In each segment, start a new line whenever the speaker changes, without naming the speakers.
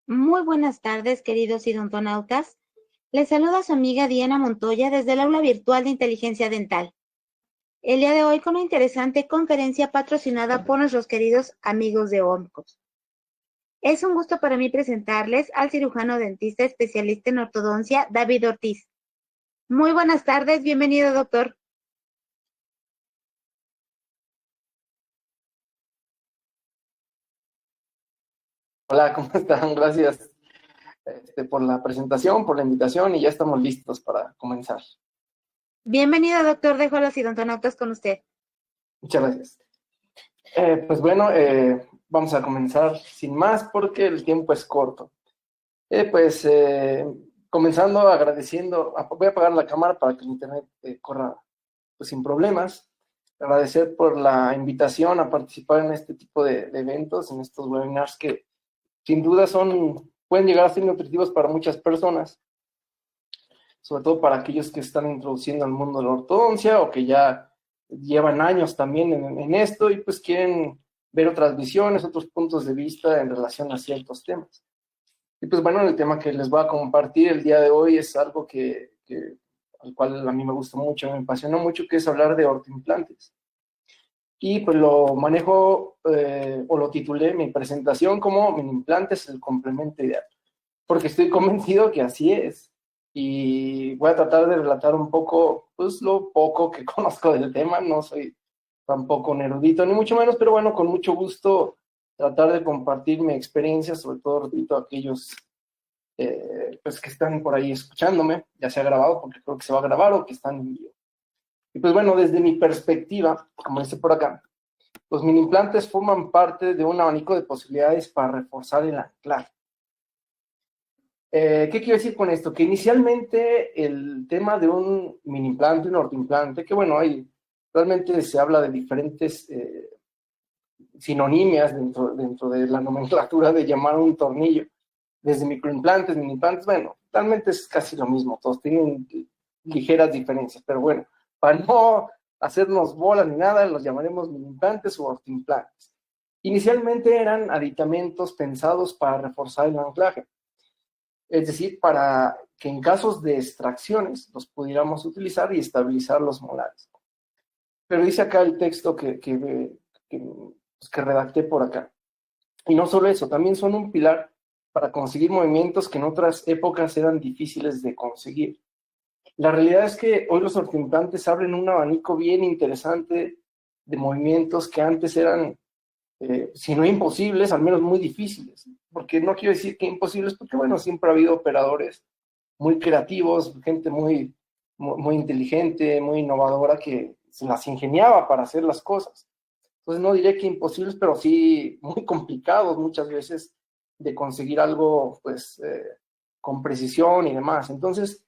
Muy buenas tardes, queridos odontonautas. Les saluda su amiga Diana Montoya desde el aula virtual de inteligencia dental. El día de hoy con una interesante conferencia patrocinada por nuestros queridos amigos de OMCOS. Es un gusto para mí presentarles al cirujano dentista especialista en ortodoncia, David Ortiz. Muy buenas tardes, bienvenido, doctor.
Hola, ¿cómo están? Gracias por la presentación, por la invitación y ya estamos listos para comenzar.
Bienvenido, doctor. Dejo a los odontonautas con usted.
Muchas gracias. Pues bueno, vamos a comenzar sin más porque el tiempo es corto. Comenzando agradeciendo, voy a apagar la cámara para que el internet corra pues, sin problemas. Agradecer por la invitación a participar en este tipo de eventos, en estos webinars que sin duda pueden llegar a ser nutritivos para muchas personas, sobre todo para aquellos que están introduciendo al mundo de la ortodoncia o que ya llevan años también en esto y pues quieren ver otras visiones, otros puntos de vista en relación a ciertos temas. Y pues bueno, el tema que les voy a compartir el día de hoy es algo al cual a mí me gusta mucho, me apasiona mucho, que es hablar de ortoimplantes. Y pues lo manejo o lo titulé mi presentación como mini implantes, el complemento ideal, porque estoy convencido que así es. Y voy a tratar de relatar un poco, pues lo poco que conozco del tema, no soy tampoco un erudito, ni mucho menos, pero bueno, con mucho gusto tratar de compartir mi experiencia, sobre todo, repito, a aquellos pues que están por ahí escuchándome, ya sea grabado, porque creo que se va a grabar, o que están en vivo. Y pues bueno, desde mi perspectiva, como dice por acá, los mini implantes forman parte de un abanico de posibilidades para reforzar el anclaje. ¿Qué quiero decir con esto? Que inicialmente el tema de un mini implante, un ortoimplante, que bueno, realmente se habla de diferentes sinonimias dentro de la nomenclatura de llamar un tornillo, desde microimplantes, mini implantes, bueno, realmente es casi lo mismo, todos tienen ligeras diferencias, pero bueno, para no hacernos bolas ni nada, los llamaremos mini implantes o ortoimplantes. Inicialmente eran aditamentos pensados para reforzar el anclaje, es decir, para que en casos de extracciones los pudiéramos utilizar y estabilizar los molares. Pero dice acá el texto que redacté por acá. Y no solo eso, también son un pilar para conseguir movimientos que en otras épocas eran difíciles de conseguir. La realidad es que hoy los ortoimplantes abren un abanico bien interesante de movimientos que antes eran, si no imposibles, al menos muy difíciles. Porque no quiero decir que imposibles, porque bueno, siempre ha habido operadores muy creativos, gente muy inteligente, muy innovadora, que se las ingeniaba para hacer las cosas. Entonces no diré que imposibles, pero sí muy complicados muchas veces de conseguir algo pues con precisión y demás. Entonces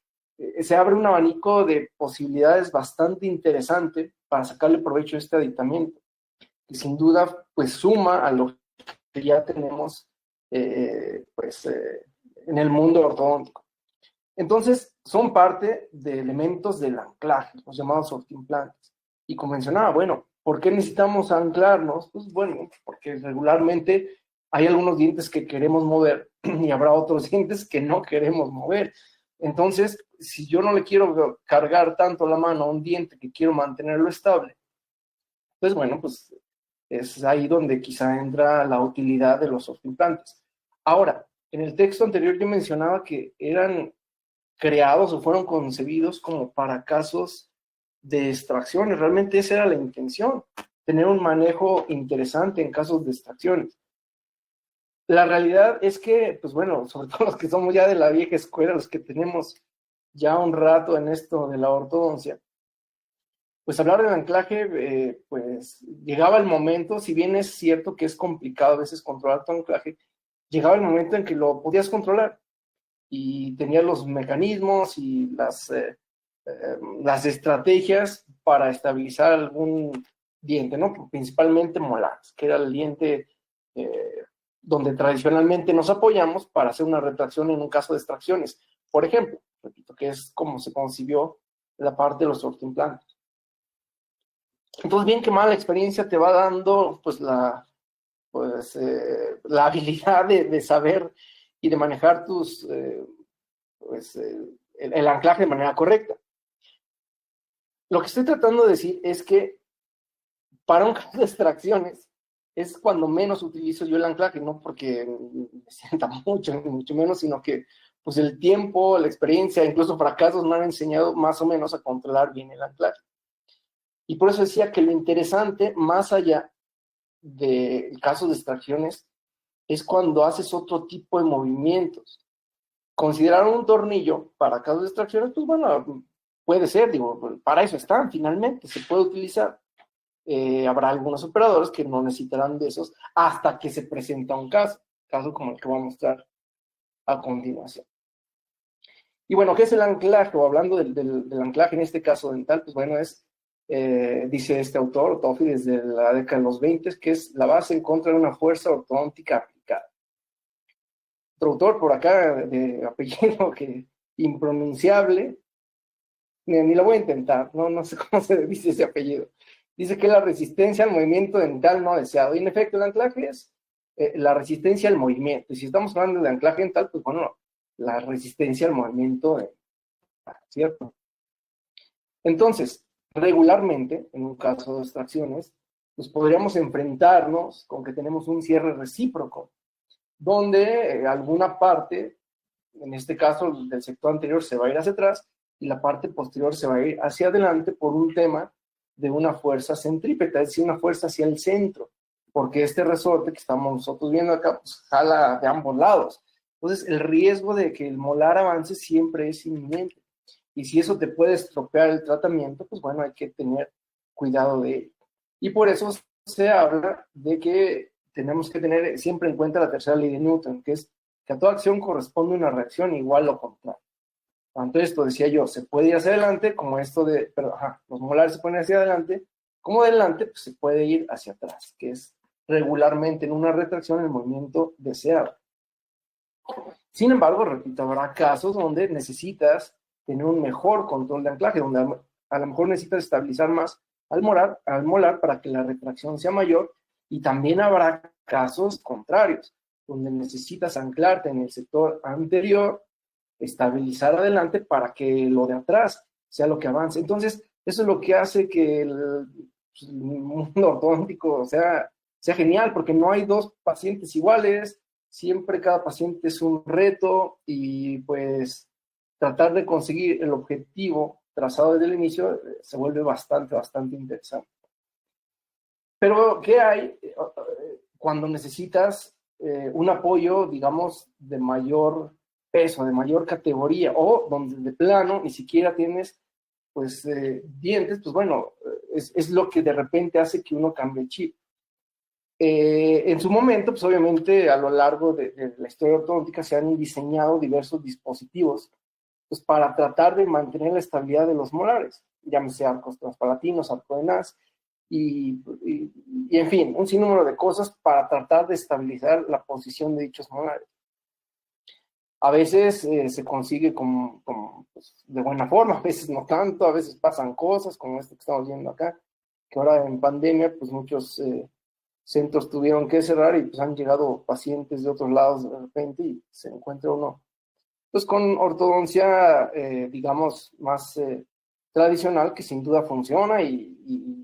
se abre un abanico de posibilidades bastante interesante para sacarle provecho a este aditamento, que sin duda pues suma a lo que ya tenemos en el mundo ortodóntico. Entonces son parte de elementos del anclaje, los llamados ortoimplantes. Y como mencionaba, bueno, ¿por qué necesitamos anclarnos? Pues bueno, porque regularmente hay algunos dientes que queremos mover y habrá otros dientes que no queremos mover. Entonces, si yo no le quiero cargar tanto la mano a un diente que quiero mantenerlo estable, pues bueno, pues es ahí donde quizá entra la utilidad de los ortoimplantes. Ahora, en el texto anterior yo mencionaba que eran creados o fueron concebidos como para casos de extracciones. Realmente esa era la intención, tener un manejo interesante en casos de extracciones. La realidad es que, pues bueno, sobre todo los que somos ya de la vieja escuela, los que tenemos ya un rato en esto de la ortodoncia, pues hablar del anclaje, pues llegaba el momento, si bien es cierto que es complicado a veces controlar tu anclaje, llegaba el momento en que lo podías controlar y tenías los mecanismos y las estrategias para estabilizar algún diente, ¿no? Principalmente molares, que era el diente donde tradicionalmente nos apoyamos para hacer una retracción en un caso de extracciones. Por ejemplo, repito, que es como se concibió la parte de los ortoimplantes. Entonces, bien que mal, la experiencia te va dando pues la habilidad de saber y de manejar el anclaje de manera correcta. Lo que estoy tratando de decir es que para un caso de extracciones es cuando menos utilizo yo el anclaje, no porque me sienta mucho, ni mucho menos, sino que pues el tiempo, la experiencia, incluso fracasos me han enseñado más o menos a controlar bien el anclaje. Y por eso decía que lo interesante, más allá del caso de extracciones, es cuando haces otro tipo de movimientos. Considerar un tornillo para casos de extracciones, pues bueno, puede ser, digo, para eso están finalmente, se puede utilizar. Habrá algunos operadores que no necesitarán de esos hasta que se presenta un caso como el que voy a mostrar a continuación. Y bueno, ¿qué es el anclaje? O hablando del anclaje en este caso dental, pues bueno, dice este autor, Toffy, desde la década de los 20, que es la base en contra de una fuerza ortodóntica aplicada. Otro autor por acá, de apellido que impronunciable, ni lo voy a intentar, no sé cómo se dice ese apellido. Dice que la resistencia al movimiento dental no deseado. Y en efecto, el anclaje es la resistencia al movimiento. Y si estamos hablando de anclaje dental, pues bueno, la resistencia al movimiento dental, ¿cierto? Entonces, regularmente, en un caso de extracciones, pues podríamos enfrentarnos con que tenemos un cierre recíproco, donde alguna parte, en este caso del sector anterior, se va a ir hacia atrás y la parte posterior se va a ir hacia adelante por un tema de una fuerza centrípeta, es decir, una fuerza hacia el centro, porque este resorte que estamos nosotros viendo acá, pues jala de ambos lados. Entonces, el riesgo de que el molar avance siempre es inminente. Y si eso te puede estropear el tratamiento, pues bueno, hay que tener cuidado de ello. Y por eso se habla de que tenemos que tener siempre en cuenta la tercera ley de Newton, que es que a toda acción corresponde una reacción igual o contraria. Tanto esto, decía yo, se puede ir hacia adelante, como esto de, los molares se pueden ir hacia adelante, como adelante, pues se puede ir hacia atrás, que es regularmente en una retracción el movimiento deseado. Sin embargo, repito, habrá casos donde necesitas tener un mejor control de anclaje, donde a lo mejor necesitas estabilizar más al molar para que la retracción sea mayor, y también habrá casos contrarios, donde necesitas anclarte en el sector anterior, estabilizar adelante para que lo de atrás sea lo que avance. Entonces, eso es lo que hace que el mundo ortodóntico sea genial, porque no hay dos pacientes iguales, siempre cada paciente es un reto y pues tratar de conseguir el objetivo trazado desde el inicio se vuelve bastante interesante. Pero, ¿qué hay cuando necesitas un apoyo, digamos, de mayor peso, de mayor categoría, o donde de plano ni siquiera tienes pues dientes? Pues bueno, es lo que de repente hace que uno cambie el chip. En su momento, pues obviamente a lo largo de la historia ortodóntica se han diseñado diversos dispositivos pues para tratar de mantener la estabilidad de los molares, llámese arcos transpalatinos, arco de Naas, y en fin, un sinnúmero de cosas para tratar de estabilizar la posición de dichos molares. A veces se consigue pues, de buena forma, a veces no tanto, a veces pasan cosas como esto que estamos viendo acá, que ahora en pandemia pues muchos centros tuvieron que cerrar y pues han llegado pacientes de otros lados de repente y se encuentra uno pues con ortodoncia digamos más tradicional, que sin duda funciona y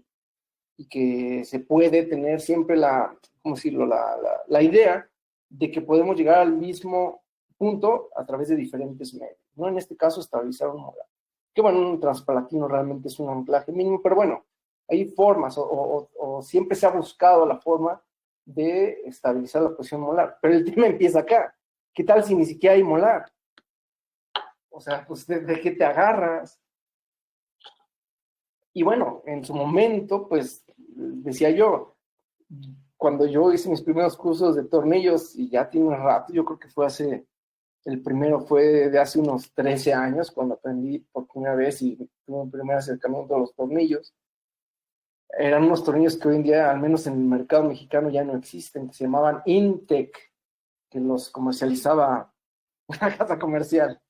que se puede tener siempre ¿cómo decirlo? La idea de que podemos llegar al mismo punto a través de diferentes medios, ¿no? En este caso, estabilizar un molar. Que bueno, un transpalatino realmente es un anclaje mínimo, pero bueno, hay formas o siempre se ha buscado la forma de estabilizar la posición molar. Pero el tema empieza acá. ¿Qué tal si ni siquiera hay molar? O sea, pues ¿de qué te agarras? Y bueno, en su momento, pues, decía yo, cuando yo hice mis primeros cursos de tornillos, y ya tiene un rato, yo creo que el primero fue de hace unos 13 años, cuando aprendí por primera vez y tuve un primer acercamiento a los tornillos. Eran unos tornillos que hoy en día, al menos en el mercado mexicano, ya no existen, que se llamaban Intec, que los comercializaba una casa comercial.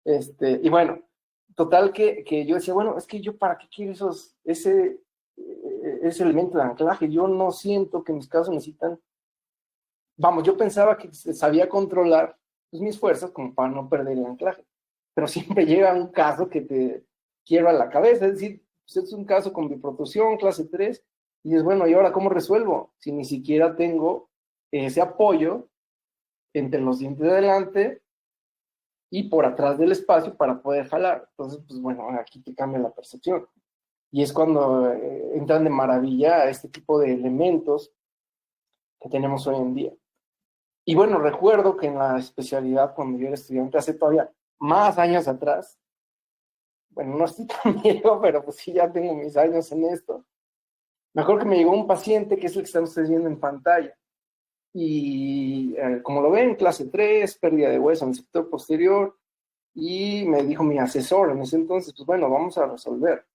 Y bueno, total que yo decía, bueno, es que yo para qué quiero ese elemento de anclaje. Yo no siento que mis casos necesitan. Vamos, yo pensaba que se sabía controlar pues, mis fuerzas como para no perder el anclaje. Pero siempre llega un caso que te quiebra la cabeza, es decir, pues, es un caso con biprotusión, clase 3, y dices, bueno, ¿y ahora cómo resuelvo? Si ni siquiera tengo ese apoyo entre los dientes de adelante y por atrás del espacio para poder jalar. Entonces, pues bueno, aquí te cambia la percepción. Y es cuando entran de maravilla a este tipo de elementos que tenemos hoy en día. Y bueno, recuerdo que en la especialidad, cuando yo era estudiante, hace todavía más años atrás, bueno, no estoy tan viejo, pero pues sí, ya tengo mis años en esto. Me acuerdo que me llegó un paciente, que es el que están ustedes viendo en pantalla, y como lo ven, clase 3, pérdida de hueso en el sector posterior, y me dijo mi asesor en ese entonces, pues bueno, vamos a resolver.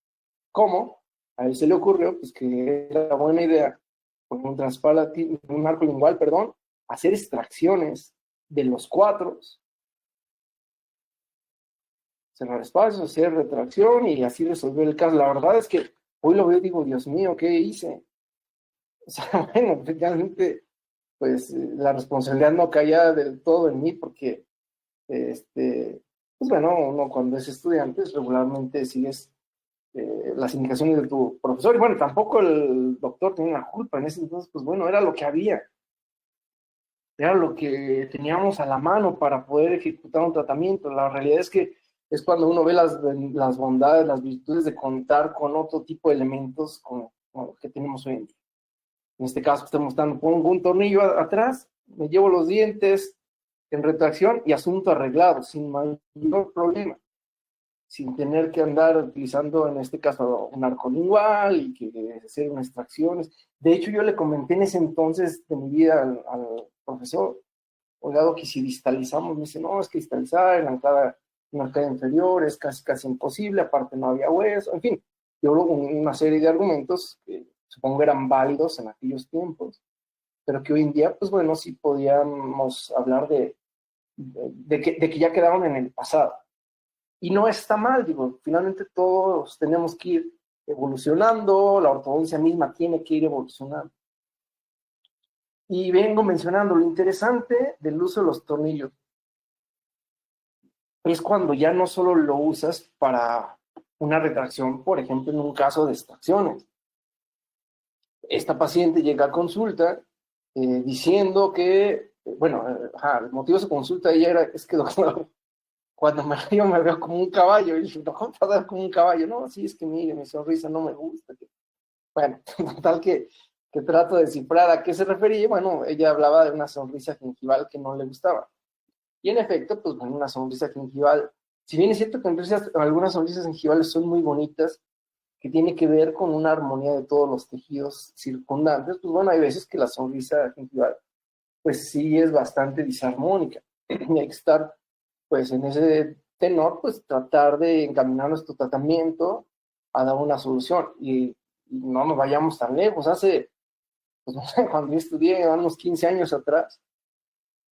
¿Cómo? A él se le ocurrió pues que era buena idea con un arco lingual, perdón, hacer extracciones de los cuatros, cerrar espacios, hacer retracción y así resolver el caso. La verdad es que hoy lo veo y digo, Dios mío, ¿qué hice? O sea, bueno, realmente, pues la responsabilidad no caía del todo en mí porque, pues bueno, uno cuando es estudiante regularmente sigues las indicaciones de tu profesor, y bueno, tampoco el doctor tenía una culpa en ese entonces, pues bueno, era lo que había, era lo que teníamos a la mano para poder ejecutar un tratamiento. La realidad es que es cuando uno ve las bondades, las virtudes de contar con otro tipo de elementos como los que tenemos hoy en día. En este caso, estoy mostrando, pongo un tornillo atrás, me llevo los dientes en retracción y asunto arreglado, sin mayor problema, sin tener que andar utilizando, en este caso, un arco lingual y que hacer unas extracciones. De hecho, yo le comenté en ese entonces de mi vida al profesor, oiga, que si distalizamos, me dice, no, es que distalizar en la arcada inferior es casi imposible, aparte no había hueso, en fin, yo luego una serie de argumentos que supongo eran válidos en aquellos tiempos, pero que hoy en día, pues bueno, sí podíamos hablar de que ya quedaron en el pasado. Y no está mal, digo, finalmente todos tenemos que ir evolucionando, la ortodoncia misma tiene que ir evolucionando. Y vengo mencionando lo interesante del uso de los tornillos. Es cuando ya no solo lo usas para una retracción, por ejemplo, en un caso de extracciones. Esta paciente llega a consulta diciendo que, bueno, el motivo de su consulta ella es que, doctor, cuando yo me veo como un caballo, y dije, no, ¿cómo te vas a ver como un caballo? No, sí, es que mire, mi sonrisa no me gusta. Bueno, total que trato de descifrar a qué se refería. Bueno, ella hablaba de una sonrisa gingival que no le gustaba. Y en efecto, pues bueno, una sonrisa gingival, si bien es cierto que algunas sonrisas gingivales son muy bonitas, que tiene que ver con una armonía de todos los tejidos circundantes, pues bueno, hay veces que la sonrisa gingival, pues sí es bastante disarmónica. Y hay que estar, pues en ese tenor, pues tratar de encaminar nuestro tratamiento a dar una solución. Y no nos vayamos tan lejos. Hace, pues no sé, cuando yo estudié, unos 15 años atrás,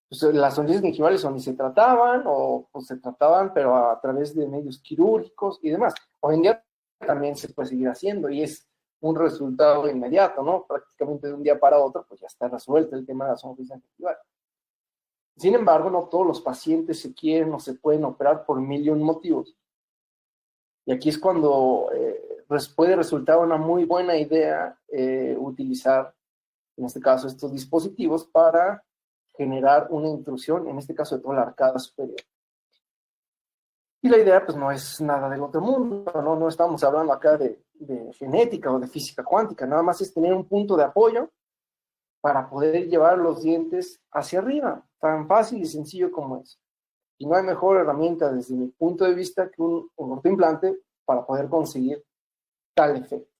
pues las sonrisas gingivales o ni se trataban, o pues, se trataban, pero a través de medios quirúrgicos y demás. Hoy en día también se puede seguir haciendo y es un resultado inmediato, ¿no? Prácticamente de un día para otro, pues ya está resuelto el tema de la sonrisa gingival. Sin embargo, no todos los pacientes se quieren o se pueden operar por mil y un motivos. Y aquí es cuando puede resultar una muy buena idea utilizar, en este caso, estos dispositivos para generar una intrusión, en este caso de toda la arcada superior. Y la idea, pues, no es nada del otro mundo, no estamos hablando acá de genética o de física cuántica, nada más es tener un punto de apoyo para poder llevar los dientes hacia arriba, tan fácil y sencillo como es. Y no hay mejor herramienta desde mi punto de vista que un ortoimplante para poder conseguir tal efecto.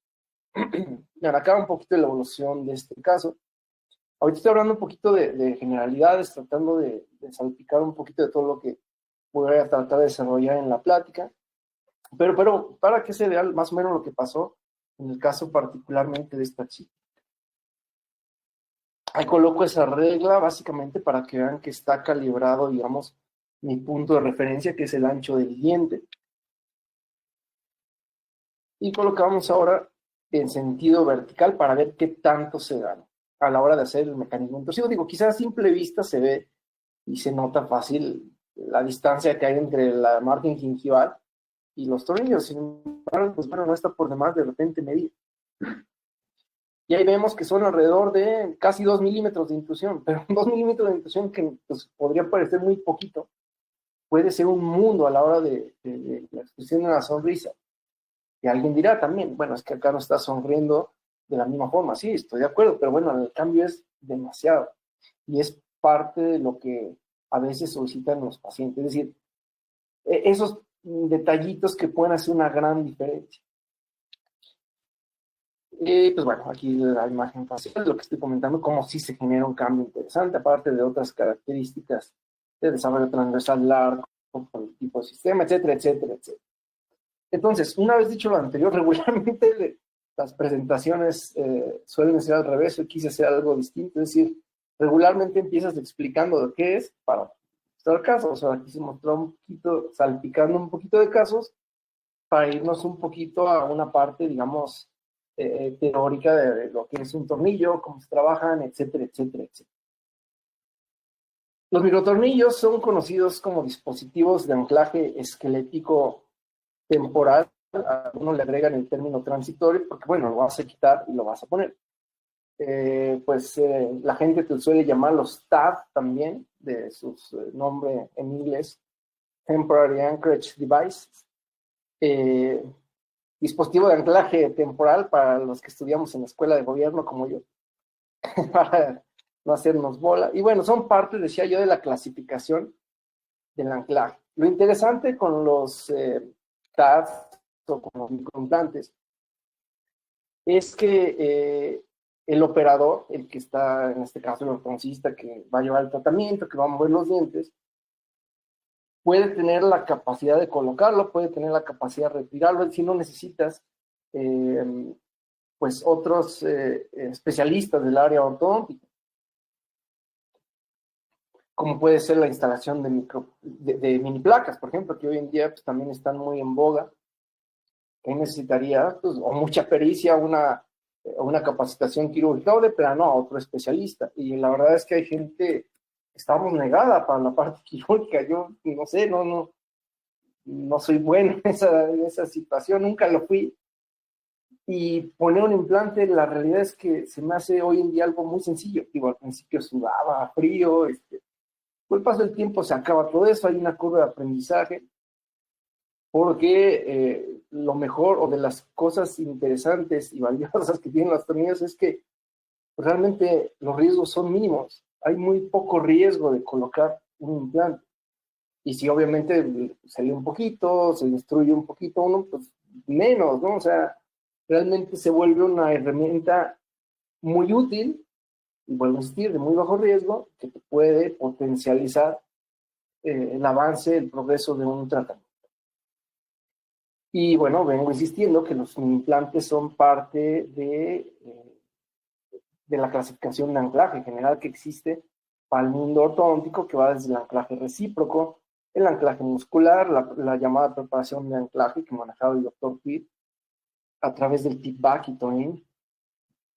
Y ahora acá un poquito de la evolución de este caso. Ahorita estoy hablando un poquito de generalidades, tratando de salpicar un poquito de todo lo que voy a tratar de desarrollar en la plática. Pero para que se vea más o menos lo que pasó en el caso particularmente de esta chica. Ahí coloco esa regla básicamente para que vean que está calibrado, digamos, mi punto de referencia, que es el ancho del diente. Y colocamos ahora en sentido vertical para ver qué tanto se gana a la hora de hacer el mecanismo intrusivo. Digo, quizás a simple vista se ve y se nota fácil la distancia que hay entre la margen gingival y los tornillos. Sin embargo, pues bueno, no está por demás de repente medir. Y ahí vemos que son alrededor de casi 2 milímetros de intrusión, pero 2 milímetros de intrusión que pues, podría parecer muy poquito, puede ser un mundo a la hora de la expresión de una sonrisa. Y alguien dirá también, bueno, es que acá no está sonriendo de la misma forma. Sí, estoy de acuerdo, pero bueno, el cambio es demasiado. Y es parte de lo que a veces solicitan los pacientes. Es decir, esos detallitos que pueden hacer una gran diferencia. Pues bueno, aquí la imagen facial, lo que estoy comentando, cómo sí se genera un cambio interesante, aparte de otras características de desarrollo transversal largo, por el tipo de sistema, etcétera, etcétera, etcétera. Entonces, una vez dicho lo anterior, regularmente las presentaciones suelen ser al revés. Yo quise hacer algo distinto, es decir, regularmente empiezas explicando de qué es para mostrar casos. O sea, aquí se mostró un poquito, salpicando un poquito de casos para irnos un poquito a una parte, digamos, teórica de lo que es un tornillo, cómo se trabajan, etcétera, etcétera, etcétera. Los microtornillos son conocidos como dispositivos de anclaje esquelético temporal. A uno le agregan el término transitorio porque, bueno, lo vas a quitar y lo vas a poner. La gente te suele llamar los TAD también, de su nombre en inglés, Temporary Anchorage Devices. Dispositivo de anclaje temporal para los que estudiamos en la escuela de gobierno como yo, para no hacernos bola. Y bueno, son parte, decía yo, de la clasificación del anclaje. Lo interesante con los TADs o con los microimplantes es que el operador, el que está, en este caso el ortodoncista, que va a llevar el tratamiento, que va a mover los dientes, puede tener la capacidad de colocarlo, puede tener la capacidad de retirarlo, si no necesitas pues otros especialistas del área ortodóntica, como puede ser la instalación de mini placas, por ejemplo, que hoy en día pues, también están muy en boga, que necesitaría pues, o mucha pericia, una capacitación quirúrgica o de plano a otro especialista. Y la verdad es que hay gente, estamos negada para la parte quirúrgica. Yo no sé, no soy bueno en esa situación, nunca lo fui. Y poner un implante, la realidad es que se me hace hoy en día algo muy sencillo. Digo, al principio sudaba, frío, con el paso del tiempo se acaba todo eso, hay una curva de aprendizaje, porque lo mejor o de las cosas interesantes y valiosas que tienen los tornillos es que realmente los riesgos son mínimos. Hay muy poco riesgo de colocar un implante. Y si obviamente se lee un poquito, se destruye un poquito uno, pues menos, ¿no? O sea, realmente se vuelve una herramienta muy útil, y vuelvo a insistir, de muy bajo riesgo, que te puede potencializar el avance, el progreso de un tratamiento. Y bueno, vengo insistiendo que los implantes son parte de la clasificación de anclaje general que existe para el mundo ortodóntico, que va desde el anclaje recíproco, el anclaje muscular, la llamada preparación de anclaje que manejaba el doctor Pitt a través del tip-back y toe-in,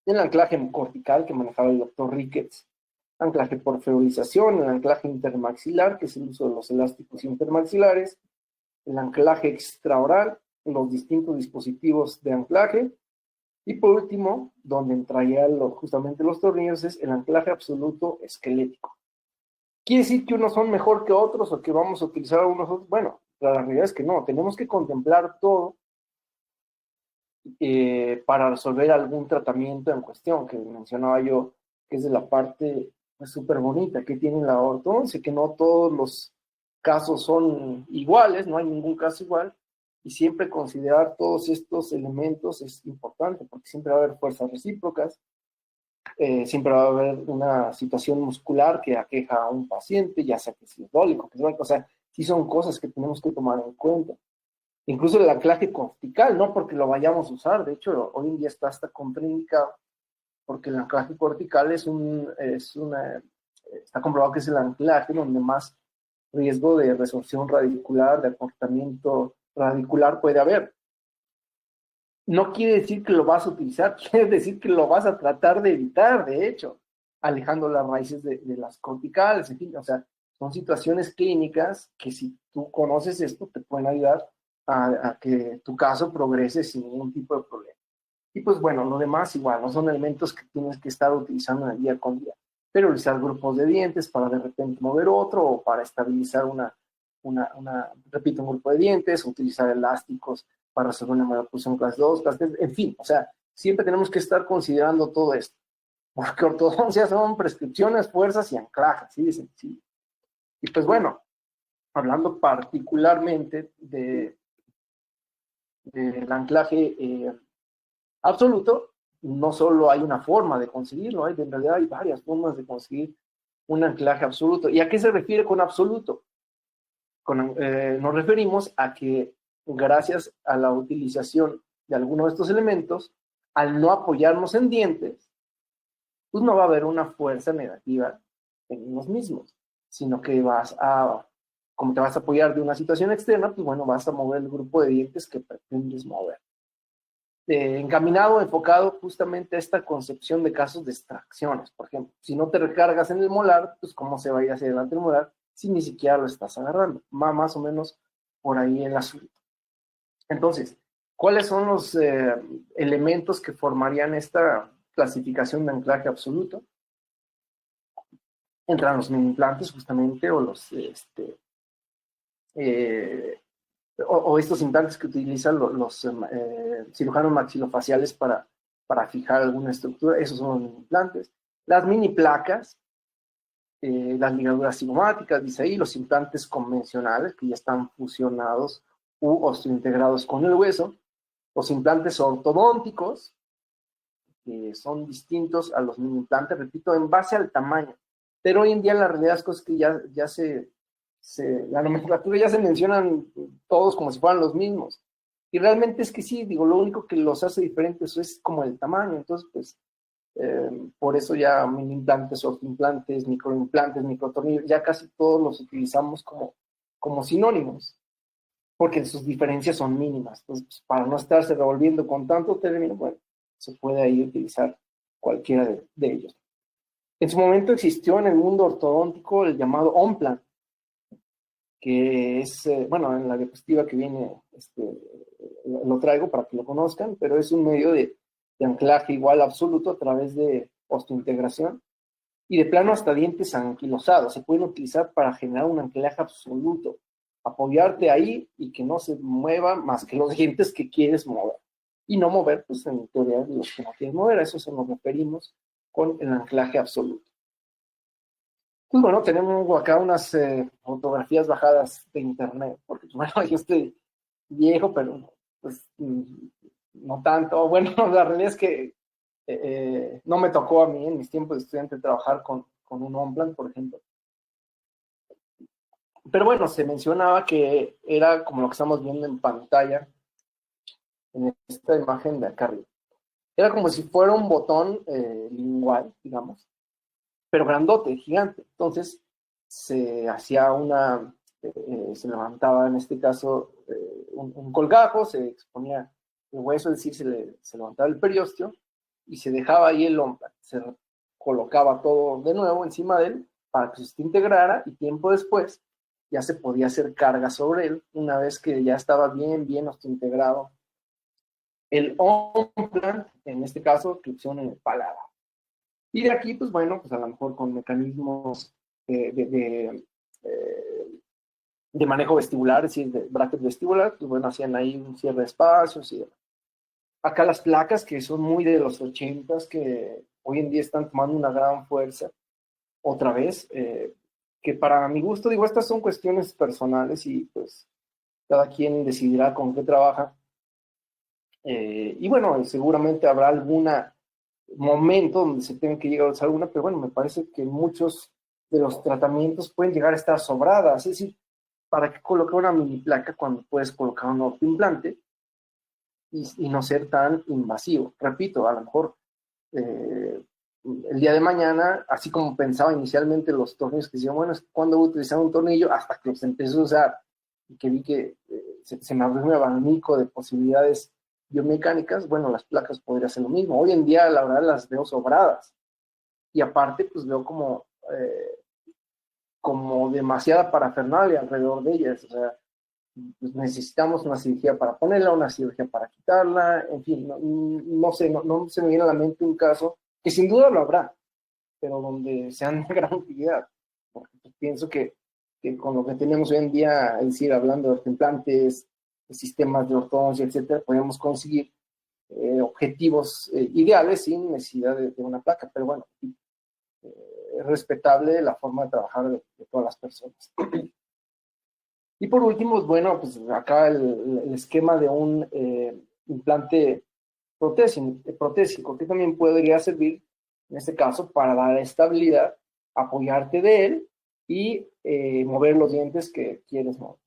el anclaje cortical que manejaba el doctor Ricketts, anclaje por ferorización, el anclaje intermaxilar, que es el uso de los elásticos intermaxilares, el anclaje extraoral, los distintos dispositivos de anclaje, y por último, donde entraría justamente los tornillos, es el anclaje absoluto esquelético. ¿Quiere decir que unos son mejor que otros o que vamos a utilizar unos otros? Bueno, la realidad es que no, tenemos que contemplar todo para resolver algún tratamiento en cuestión, que mencionaba yo, que es de la parte súper bonita que tiene la ortodoncia, que no todos los casos son iguales, no hay ningún caso igual, y siempre considerar todos estos elementos es importante, porque siempre va a haber fuerzas recíprocas, siempre va a haber una situación muscular que aqueja a un paciente, ya sea que es simbólico, o sea, sí son cosas que tenemos que tomar en cuenta. Incluso el anclaje cortical, no porque lo vayamos a usar, de hecho, hoy en día está hasta contraindicado, porque el anclaje cortical está comprobado que es el anclaje donde más riesgo de resorción radicular, de acortamiento radicular puede haber. No quiere decir que lo vas a utilizar, quiere decir que lo vas a tratar de evitar, de hecho, alejando las raíces de las corticales, en fin, o sea, Son situaciones clínicas que si tú conoces esto, te pueden ayudar a que tu caso progrese sin ningún tipo de problema. Y pues bueno, lo demás igual, no son elementos que tienes que estar utilizando en el día con día. Pero utilizar grupos de dientes para de repente mover otro o para estabilizar repito, un grupo de dientes, utilizar elásticos para resolver una maloclusión clase 2, clase 3, en fin, o sea, siempre tenemos que estar considerando todo esto. Porque ortodoncia son prescripciones, fuerzas y anclajes, así de sencillo. Y pues bueno, hablando particularmente del anclaje absoluto, no solo hay una forma de conseguirlo, en realidad hay varias formas de conseguir un anclaje absoluto. ¿Y a qué se refiere con absoluto? Nos referimos a que gracias a la utilización de alguno de estos elementos, al no apoyarnos en dientes, pues no va a haber una fuerza negativa en los mismos, sino que como te vas a apoyar de una situación externa, pues bueno, vas a mover el grupo de dientes que pretendes mover. Encaminado, enfocado justamente a esta concepción de casos de extracciones, por ejemplo. Si no te recargas en el molar, pues cómo se va a ir hacia adelante el molar si ni siquiera lo estás agarrando. Más o menos por ahí el asunto. Entonces, ¿cuáles son los elementos que formarían esta clasificación de anclaje absoluto? Entran los mini implantes justamente o los estos implantes que utilizan los cirujanos maxilofaciales para fijar alguna estructura. Esos son los implantes. Las mini placas, las ligaduras cigomáticas, dice ahí, los implantes convencionales que ya están fusionados u osteointegrados con el hueso, los implantes ortodónticos, que son distintos a los mini implantes, repito, en base al tamaño. Pero hoy en día la realidad es que ya la nomenclatura ya se mencionan todos como si fueran los mismos. Y realmente es que sí, digo, lo único que los hace diferentes es como el tamaño. Entonces, pues, por eso ya mini implantes, ortoimplantes, microimplantes, microtornillos, ya casi todos los utilizamos como sinónimos, porque sus diferencias son mínimas. Entonces, pues, para no estarse revolviendo con tanto término, bueno, se puede ahí utilizar cualquiera de ellos. En su momento existió en el mundo ortodóntico el llamado Onplan, que es, bueno, en la diapositiva que viene lo traigo para que lo conozcan, pero es un medio de anclaje igual absoluto a través de osteointegración y de plano hasta dientes anquilosados. Se pueden utilizar para generar un anclaje absoluto, apoyarte ahí y que no se mueva más que los dientes que quieres mover. Y no mover, pues en teoría, los que no quieres mover. A eso se nos referimos con el anclaje absoluto. Pues bueno, tenemos acá unas fotografías bajadas de internet, porque bueno, yo estoy viejo, pero pues no tanto. Bueno, la realidad es que no me tocó a mí en mis tiempos de estudiante trabajar con un Onplan, por ejemplo. Pero bueno, se mencionaba que era como lo que estamos viendo en pantalla, en esta imagen de acá arriba. Era como si fuera un botón lingual, digamos, pero grandote, gigante. Entonces se hacía se levantaba en este caso un colgajo, se exponía el hueso, es decir, se levantaba el periósteo y se dejaba ahí el Onplan. Se colocaba todo de nuevo encima de él para que se integrara y tiempo después ya se podía hacer carga sobre él una vez que ya estaba bien integrado el Onplan, en este caso, inclusión en el paladar. Y de aquí, pues bueno, pues a lo mejor con mecanismos de manejo vestibular, es decir, de bracket vestibular, pues bueno, hacían ahí un cierre de espacios y demás. Acá las placas, que son muy de los 80s, que hoy en día están tomando una gran fuerza, otra vez, que para mi gusto, digo, estas son cuestiones personales y pues cada quien decidirá con qué trabaja. Y bueno, seguramente habrá algún momento donde se tenga que llegar a usar alguna, pero bueno, me parece que muchos de los tratamientos pueden llegar a estar sobradas. Es decir, ¿para qué colocar una mini placa cuando puedes colocar un ortoimplante y no ser tan invasivo? Repito, a lo mejor el día de mañana, así como pensaba inicialmente los tornillos, que decían, bueno, ¿cuándo voy a utilizar un tornillo? Hasta que los empecé a usar y que vi que se me abrió un abanico de posibilidades biomecánicas. Bueno, las placas podría ser lo mismo. Hoy en día, la verdad, las veo sobradas. Y aparte, pues veo como como demasiada parafernalia alrededor de ellas. O sea, pues necesitamos una cirugía para ponerla, una cirugía para quitarla, en fin, no sé, no se me viene a la mente un caso, que sin duda lo habrá, pero donde sean de gran utilidad. Porque pues, pienso que con lo que tenemos hoy en día, es decir, hablando de implantes, de sistemas de ortodoncia, etcétera, podemos conseguir objetivos ideales sin necesidad de una placa, pero bueno, es respetable la forma de trabajar de todas las personas. Y por último, bueno, pues acá el esquema de un implante protésico, que también podría servir, en este caso, para dar estabilidad, apoyarte de él y mover los dientes que quieres mover.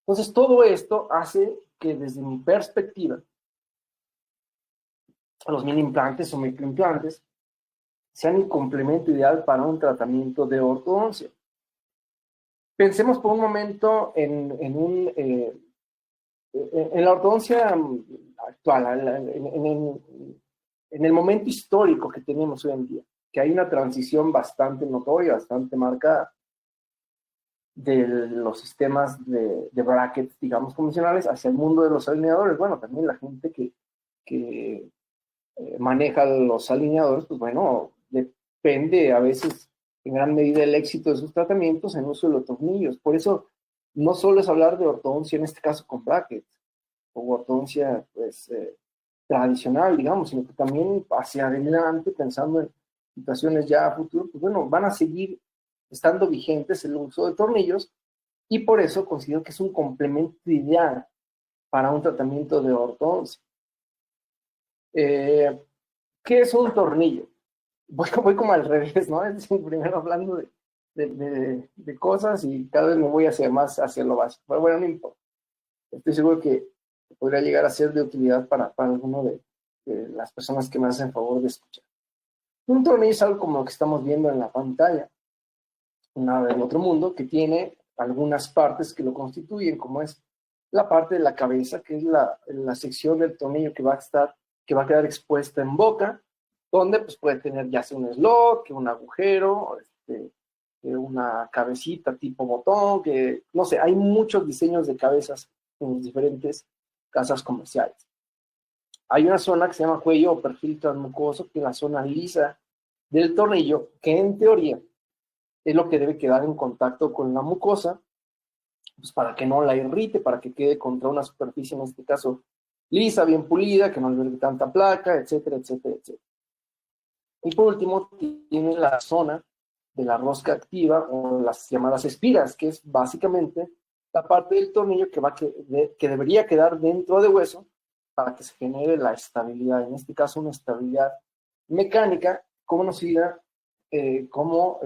Entonces, todo esto hace que desde mi perspectiva, los mini implantes o microimplantes sean un complemento ideal para un tratamiento de ortodoncia. Pensemos por un momento en la ortodoncia actual, en el momento histórico que tenemos hoy en día, que hay una transición bastante notoria, bastante marcada de los sistemas de brackets, digamos, convencionales hacia el mundo de los alineadores. Bueno, también la gente que maneja los alineadores, pues bueno, depende a veces en gran medida el éxito de sus tratamientos en uso de los tornillos. Por eso no solo es hablar de ortodoncia, en este caso con brackets, o ortodoncia pues, tradicional, digamos, sino que también hacia adelante, pensando en situaciones ya a futuro, pues bueno, van a seguir estando vigentes el uso de tornillos y por eso considero que es un complemento ideal para un tratamiento de ortodoncia. ¿Qué es un tornillo? Voy como al revés, ¿no? Es decir, primero hablando de cosas y cada vez me voy más hacia lo básico. Pero bueno, no importa. Estoy seguro que podría llegar a ser de utilidad para alguno de las personas que me hacen favor de escuchar. Un tornillo es algo como lo que estamos viendo en la pantalla, nada del otro mundo, que tiene algunas partes que lo constituyen, como es la parte de la cabeza, que es la sección del tornillo que va a quedar expuesta en boca, donde pues, puede tener ya sea un slot, un agujero, una cabecita tipo botón, que no sé, hay muchos diseños de cabezas en las diferentes casas comerciales. Hay una zona que se llama cuello o perfil transmucoso, que es la zona lisa del tornillo, que en teoría es lo que debe quedar en contacto con la mucosa, pues para que no la irrite, para que quede contra una superficie, en este caso, lisa, bien pulida, que no albergue tanta placa, etcétera, etcétera, etcétera. Y por último, tiene la zona de la rosca activa o las llamadas espiras, que es básicamente la parte del tornillo que debería quedar dentro de hueso para que se genere la estabilidad, en este caso una estabilidad mecánica conocida como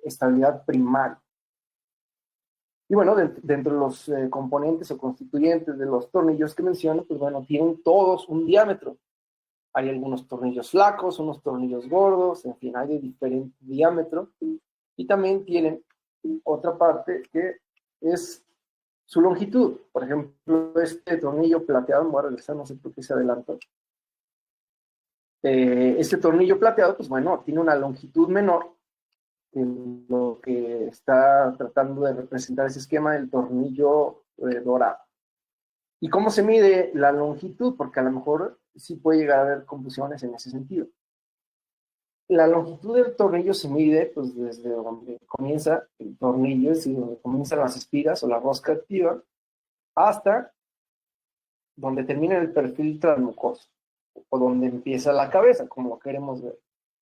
estabilidad primaria. Y bueno, dentro de los componentes o constituyentes de los tornillos que menciono, pues bueno, tienen todos un diámetro. Hay algunos tornillos flacos, unos tornillos gordos, en fin, hay de diferente diámetro. Y también tienen otra parte que es su longitud. Por ejemplo, este tornillo plateado, me voy a regresar, no sé por qué se adelantó. Este tornillo plateado, pues bueno, tiene una longitud menor que lo que está tratando de representar ese esquema del tornillo dorado. ¿Y cómo se mide la longitud? Porque a lo mejor sí puede llegar a haber confusiones en ese sentido. La longitud del tornillo se mide pues, desde donde comienza el tornillo, es decir, donde comienzan las espiras o la rosca activa, hasta donde termina el perfil transmucoso, o donde empieza la cabeza, como lo queremos ver.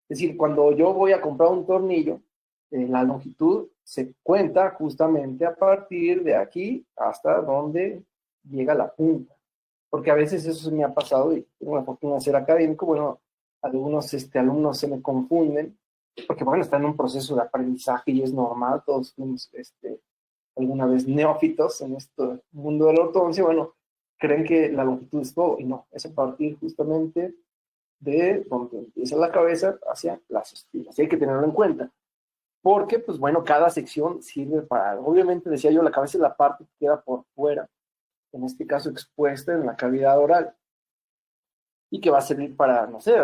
Es decir, cuando yo voy a comprar un tornillo, la longitud se cuenta justamente a partir de aquí hasta donde llega la punta. Porque a veces eso se me ha pasado y tengo la fortuna de ser académico, bueno, algunos alumnos se me confunden, porque bueno, están en un proceso de aprendizaje y es normal, todos fuimos alguna vez neófitos en este mundo de la ortodoncia, bueno, creen que la longitud es todo, y no, es a partir justamente de donde empieza la cabeza hacia las espiras, y hay que tenerlo en cuenta, porque pues bueno, cada sección sirve para algo. Obviamente decía yo, la cabeza es la parte que queda por fuera, en este caso expuesta en la cavidad oral, y que va a servir para, no sé,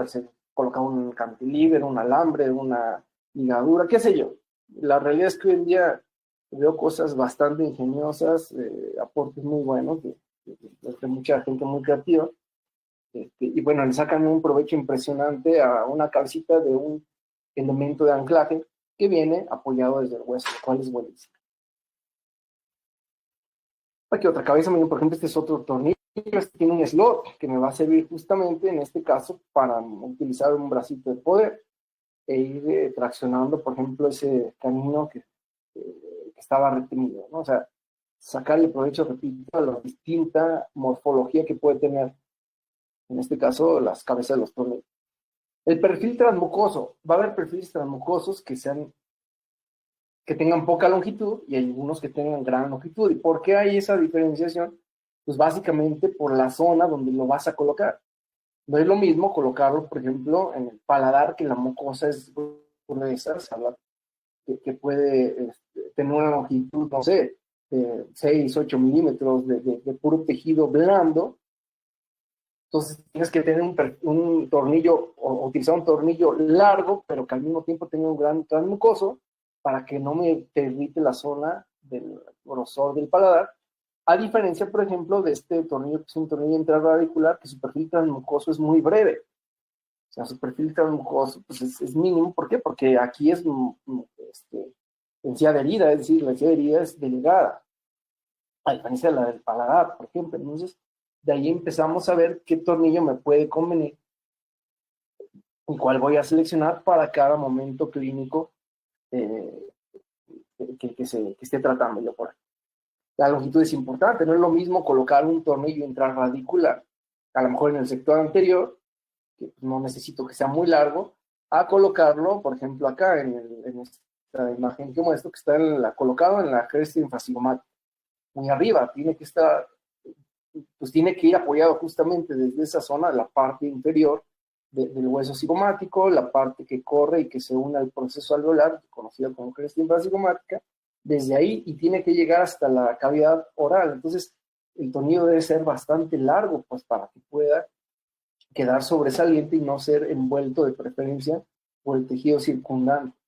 colocar un cantilever, un alambre, una ligadura, qué sé yo. La realidad es que hoy en día veo cosas bastante ingeniosas, aportes muy buenos de mucha gente muy creativa. Y bueno, le sacan un provecho impresionante a una cabecita de un elemento de anclaje que viene apoyado desde el hueso, lo cual es buenísimo. Aquí otra cabeza, miren, por ejemplo, este es otro tornillo, este tiene un slot que me va a servir justamente en este caso para utilizar un bracito de poder e ir traccionando, por ejemplo, ese camino que estaba retenido, ¿no? O sea, sacarle provecho, repito, a la distinta morfología que puede tener, en este caso, las cabezas de los tornillos. El perfil transmucoso, va a haber perfiles transmucosos que tengan poca longitud y hay algunos que tengan gran longitud. ¿Y por qué hay esa diferenciación? Pues básicamente por la zona donde lo vas a colocar. No es lo mismo colocarlo, por ejemplo, en el paladar, que la mucosa es gruesa, que puede tener una longitud, no sé, 6, 8 milímetros de puro tejido blando. Entonces tienes que tener un tornillo, o utilizar un tornillo largo, pero que al mismo tiempo tenga un gran transmucoso, para que no me te irrite la zona del grosor del paladar. A diferencia, por ejemplo, de este tornillo, que es un tornillo intraradicular, que su perfil transmucoso es muy breve. O sea, su perfil transmucoso pues es mínimo. ¿Por qué? Porque aquí es encía de herida, es decir, la encía de herida es delgada, a diferencia de la del paladar, por ejemplo. Entonces, de ahí empezamos a ver qué tornillo me puede convenir y cuál voy a seleccionar para cada momento clínico que esté tratando yo por ahí. La longitud es importante, no es lo mismo colocar un tornillo intrarradicular, a lo mejor en el sector anterior, que no necesito que sea muy largo, a colocarlo, por ejemplo, acá en esta imagen que muestro, que está colocado en la cresta infracigomática, muy arriba, tiene que estar, pues tiene que ir apoyado justamente desde esa zona, la parte inferior del hueso cigomático, la parte que corre y que se une al proceso alveolar, conocida como cresta infracigomática, desde ahí, y tiene que llegar hasta la cavidad oral. Entonces, el tornillo debe ser bastante largo, pues para que pueda quedar sobresaliente y no ser envuelto de preferencia por el tejido circundante.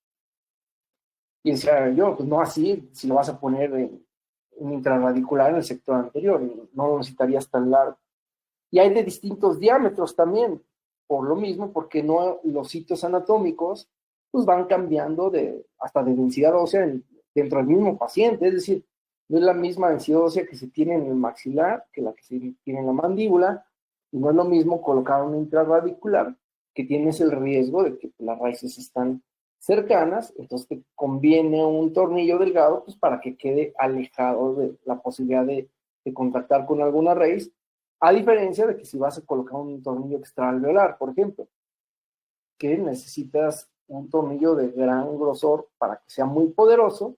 Y decía yo, pues no así, si lo vas a poner en intraradicular en el sector anterior, no lo necesitarías tan largo. Y hay de distintos diámetros también, por lo mismo, porque no, los sitios anatómicos pues van cambiando hasta de densidad ósea dentro del mismo paciente, es decir, no es la misma densidad ósea que se tiene en el maxilar que la que se tiene en la mandíbula, y no es lo mismo colocar un intraradicular, que tienes el riesgo de que las raíces están cercanas, entonces te conviene un tornillo delgado pues para que quede alejado de la posibilidad de contactar con alguna raíz, a diferencia de que si vas a colocar un tornillo extraalveolar, por ejemplo, que necesitas un tornillo de gran grosor para que sea muy poderoso,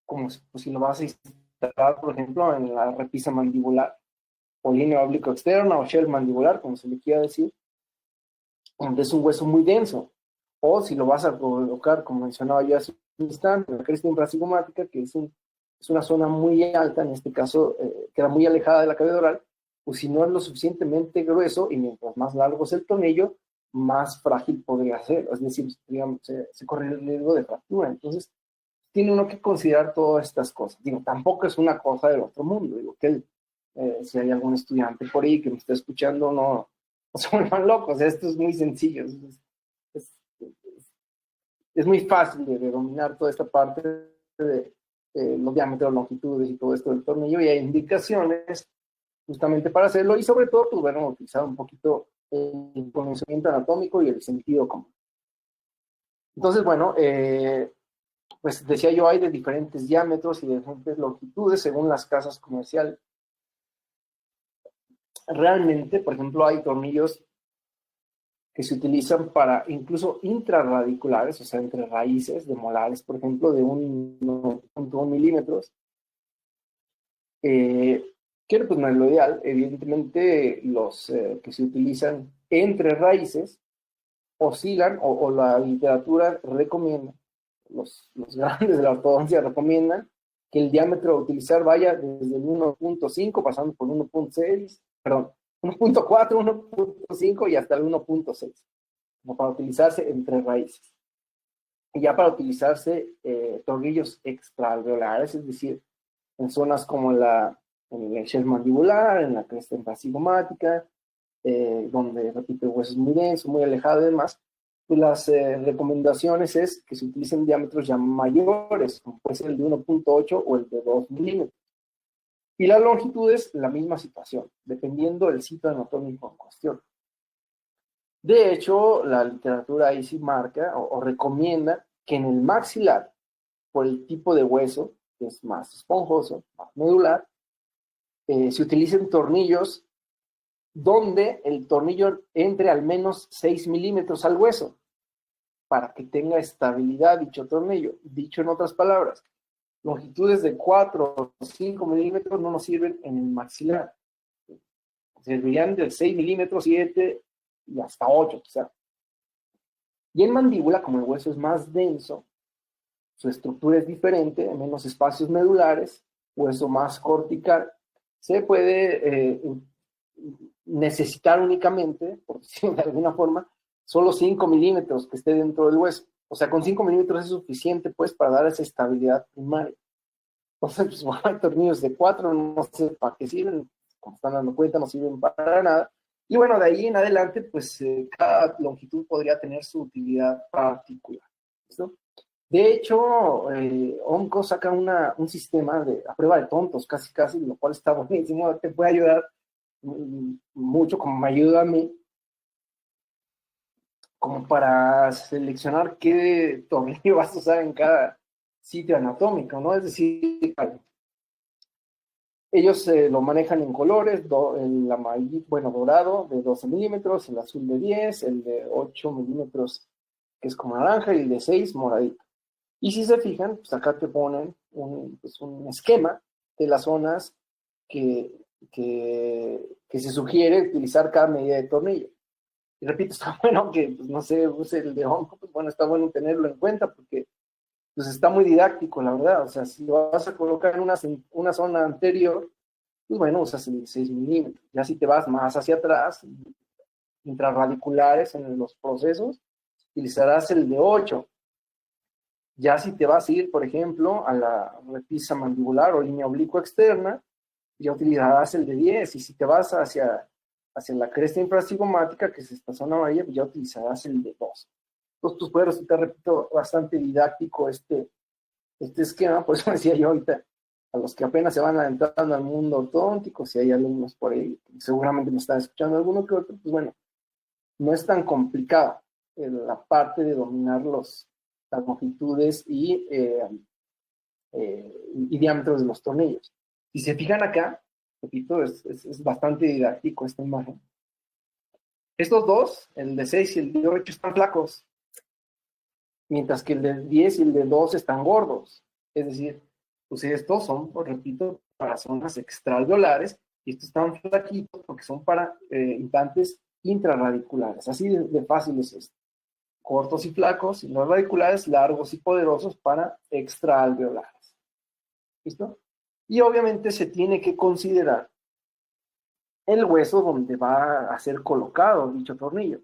como si lo vas a instalar, por ejemplo, en la repisa mandibular, o línea oblicuo externa, o shell mandibular, como se le quiera decir, donde es un hueso muy denso. O si lo vas a colocar, como mencionaba yo hace un instante, la cresta infracigomática, que es una zona muy alta, en este caso queda muy alejada de la cavidad oral, pues si no es lo suficientemente grueso, y mientras más largo es el tornillo, más frágil podría ser, es decir, digamos, se corre el riesgo de fractura. Entonces, tiene uno que considerar todas estas cosas. Digo, tampoco es una cosa del otro mundo. Digo, que si hay algún estudiante por ahí que me está escuchando, no se vuelvan locos. Esto es muy sencillo. Es, es muy fácil de dominar toda esta parte de los diámetros, longitudes y todo esto del tornillo, y hay indicaciones justamente para hacerlo, y sobre todo, pues bueno, utilizar un poquito el conocimiento anatómico y el sentido común. Entonces, bueno, pues decía yo, hay de diferentes diámetros y de diferentes longitudes según las casas comerciales. Realmente, por ejemplo, hay tornillos que se utilizan para incluso intrarradiculares, o sea, entre raíces de molares, por ejemplo, de 1.1 milímetros, que pues no es lo ideal. Evidentemente, los que se utilizan entre raíces oscilan, o la literatura recomienda, los grandes de la ortodoncia recomiendan que el diámetro a utilizar vaya desde el 1.5, pasando por 1.6, perdón, 1.4, 1.5 y hasta el 1.6, como para utilizarse entre raíces. y ya para utilizarse tornillos extraalveolares, es decir, en zonas como en el shell mandibular, en la cresta enfasigomática, donde, repito, el hueso es muy denso, muy alejado y demás, pues las recomendaciones es que se utilicen diámetros ya mayores, como puede ser el de 1.8 o el de 2 milímetros. Y la longitud es la misma situación, dependiendo del sitio anatómico en cuestión. De hecho, la literatura ahí sí marca o recomienda que en el maxilar, por el tipo de hueso, que es más esponjoso, más medular, se utilicen tornillos donde el tornillo entre al menos 6 milímetros al hueso para que tenga estabilidad dicho tornillo. Dicho en otras palabras, longitudes de 4 o 5 milímetros no nos sirven en el maxilar. Servirían de 6 milímetros, 7 y hasta 8 quizá. Y en mandíbula, como el hueso es más denso, su estructura es diferente, menos espacios medulares, hueso más cortical, se puede necesitar únicamente, por decirlo de alguna forma, solo 5 milímetros que esté dentro del hueso. O sea, con 5 milímetros es suficiente, pues, para dar esa estabilidad primaria. Entonces, pues, bueno, hay tornillos de 4, no sé para qué sirven, como están dando cuenta, no sirven para nada. Y bueno, de ahí en adelante, pues, cada longitud podría tener su utilidad particular. ¿Listo? De hecho, ONCO saca un sistema a prueba de tontos, casi, lo cual está buenísimo, te puede ayudar mucho, como me ayuda a mí, como para seleccionar qué tornillo vas a usar en cada sitio anatómico, ¿no? Es decir, ellos lo manejan en colores, el amarillo, bueno, dorado de 12 milímetros, el azul de 10, el de 8 milímetros que es como naranja y el de 6 moradito. Y si se fijan, pues acá te ponen un esquema de las zonas que se sugiere utilizar cada medida de tornillo. Y repito, está bueno que, pues, no sé, use el de ONCO, pues bueno, está bueno tenerlo en cuenta porque pues está muy didáctico, la verdad. O sea, si lo vas a colocar en una zona anterior, pues bueno, usas el de 6 milímetros. Ya si te vas más hacia atrás, intrarradiculares en los procesos, utilizarás el de 8. Ya si te vas a ir, por ejemplo, a la repisa mandibular o línea oblicua externa, ya utilizarás el de 10. Y si te vas hacia la cresta infracigomática, que es esta zona amarilla, ya utilizarás el de 2. Entonces, pues puede resultar, repito, bastante didáctico este esquema. Por eso decía yo ahorita, a los que apenas se van adentrando al mundo ortodóntico, si hay alumnos por ahí, seguramente me están escuchando alguno que otro, pues bueno, no es tan complicado la parte de dominar las longitudes y diámetros de los tornillos. Si se fijan acá, repito, es bastante didáctico esta imagen. Estos dos, el de 6 y el de 8, están flacos, mientras que el de 10 y el de 2 están gordos. Es decir, pues estos son, pues, repito, para zonas extraalveolares, y estos están flaquitos porque son para implantes intrarradiculares. Así de fácil es esto. Cortos y flacos, y no radiculares, largos y poderosos para extraalveolares. ¿Listo? Y obviamente se tiene que considerar el hueso donde va a ser colocado dicho tornillo.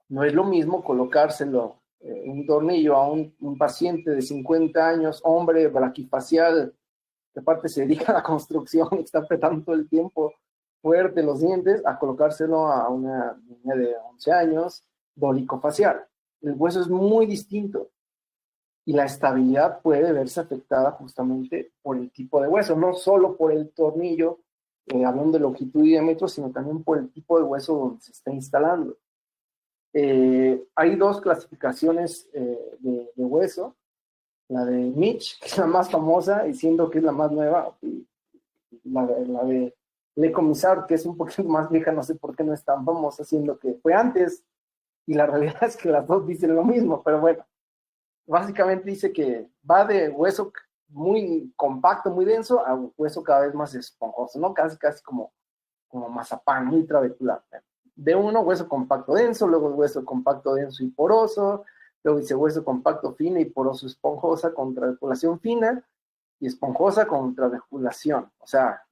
No es lo mismo colocárselo un tornillo a un paciente de 50 años, hombre, braquifacial, que aparte se dedica a la construcción, está apretando todo el tiempo fuerte los dientes, a colocárselo a una niña de 11 años, dolicofacial. El hueso es muy distinto y la estabilidad puede verse afectada justamente por el tipo de hueso, no solo por el tornillo, hablando de longitud y diámetro, sino también por el tipo de hueso donde se está instalando. Hay dos clasificaciones de hueso, la de Mitch, que es la más famosa, y siendo que es la más nueva, y la de Le Comisar, que es un poquito más vieja, no sé por qué no es tan famosa, siendo que fue antes, y la realidad es que las dos dicen lo mismo, pero bueno, básicamente dice que va de hueso muy compacto, muy denso, a hueso cada vez más esponjoso, ¿no? Casi como mazapán, muy trabecular. De uno, hueso compacto denso, luego hueso compacto denso y poroso, luego dice hueso compacto fino y poroso esponjosa con trabeculación fina, y esponjosa con trabeculación. O sea,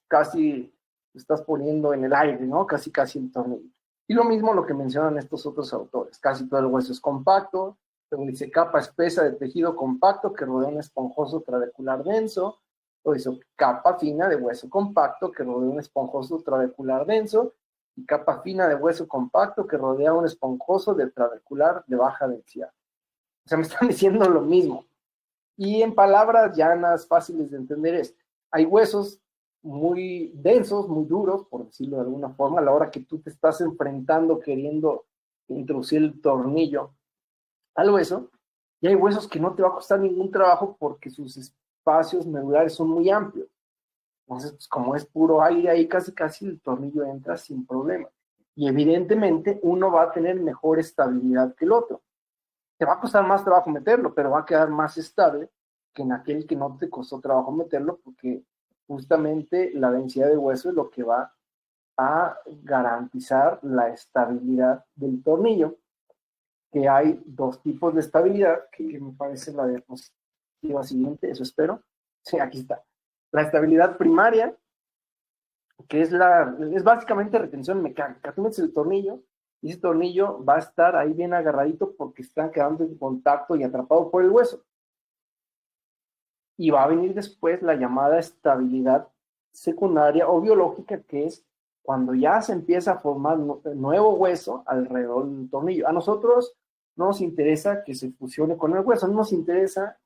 casi estás poniendo en el aire, ¿no? Casi el tornillo. Y lo mismo lo que mencionan estos otros autores. Casi todo el hueso es compacto, Luego dice capa espesa de tejido compacto que rodea un esponjoso trabecular denso. Luego dice capa fina de hueso compacto que rodea un esponjoso trabecular denso. Y capa fina de hueso compacto que rodea un esponjoso de trabecular de baja densidad. O sea, me están diciendo lo mismo. Y en palabras llanas, fáciles de entender es, hay huesos muy densos, muy duros, por decirlo de alguna forma, a la hora que tú te estás enfrentando, queriendo introducir el tornillo al hueso, y hay huesos que no te va a costar ningún trabajo porque sus espacios medulares son muy amplios. Entonces, pues como es puro aire ahí, casi el tornillo entra sin problema. Y evidentemente uno va a tener mejor estabilidad que el otro. Te va a costar más trabajo meterlo, pero va a quedar más estable que en aquel que no te costó trabajo meterlo, porque justamente la densidad de hueso es lo que va a garantizar la estabilidad del tornillo, que hay dos tipos de estabilidad, que me parece la diapositiva siguiente, eso espero. Sí, aquí está. La estabilidad primaria, que es básicamente retención mecánica. Tú metes el tornillo y ese tornillo va a estar ahí bien agarradito porque está quedando en contacto y atrapado por el hueso. Y va a venir después la llamada estabilidad secundaria o biológica, que es cuando ya se empieza a formar nuevo hueso alrededor del tornillo. A nosotros no nos interesa que se fusione con el hueso, no nos interesa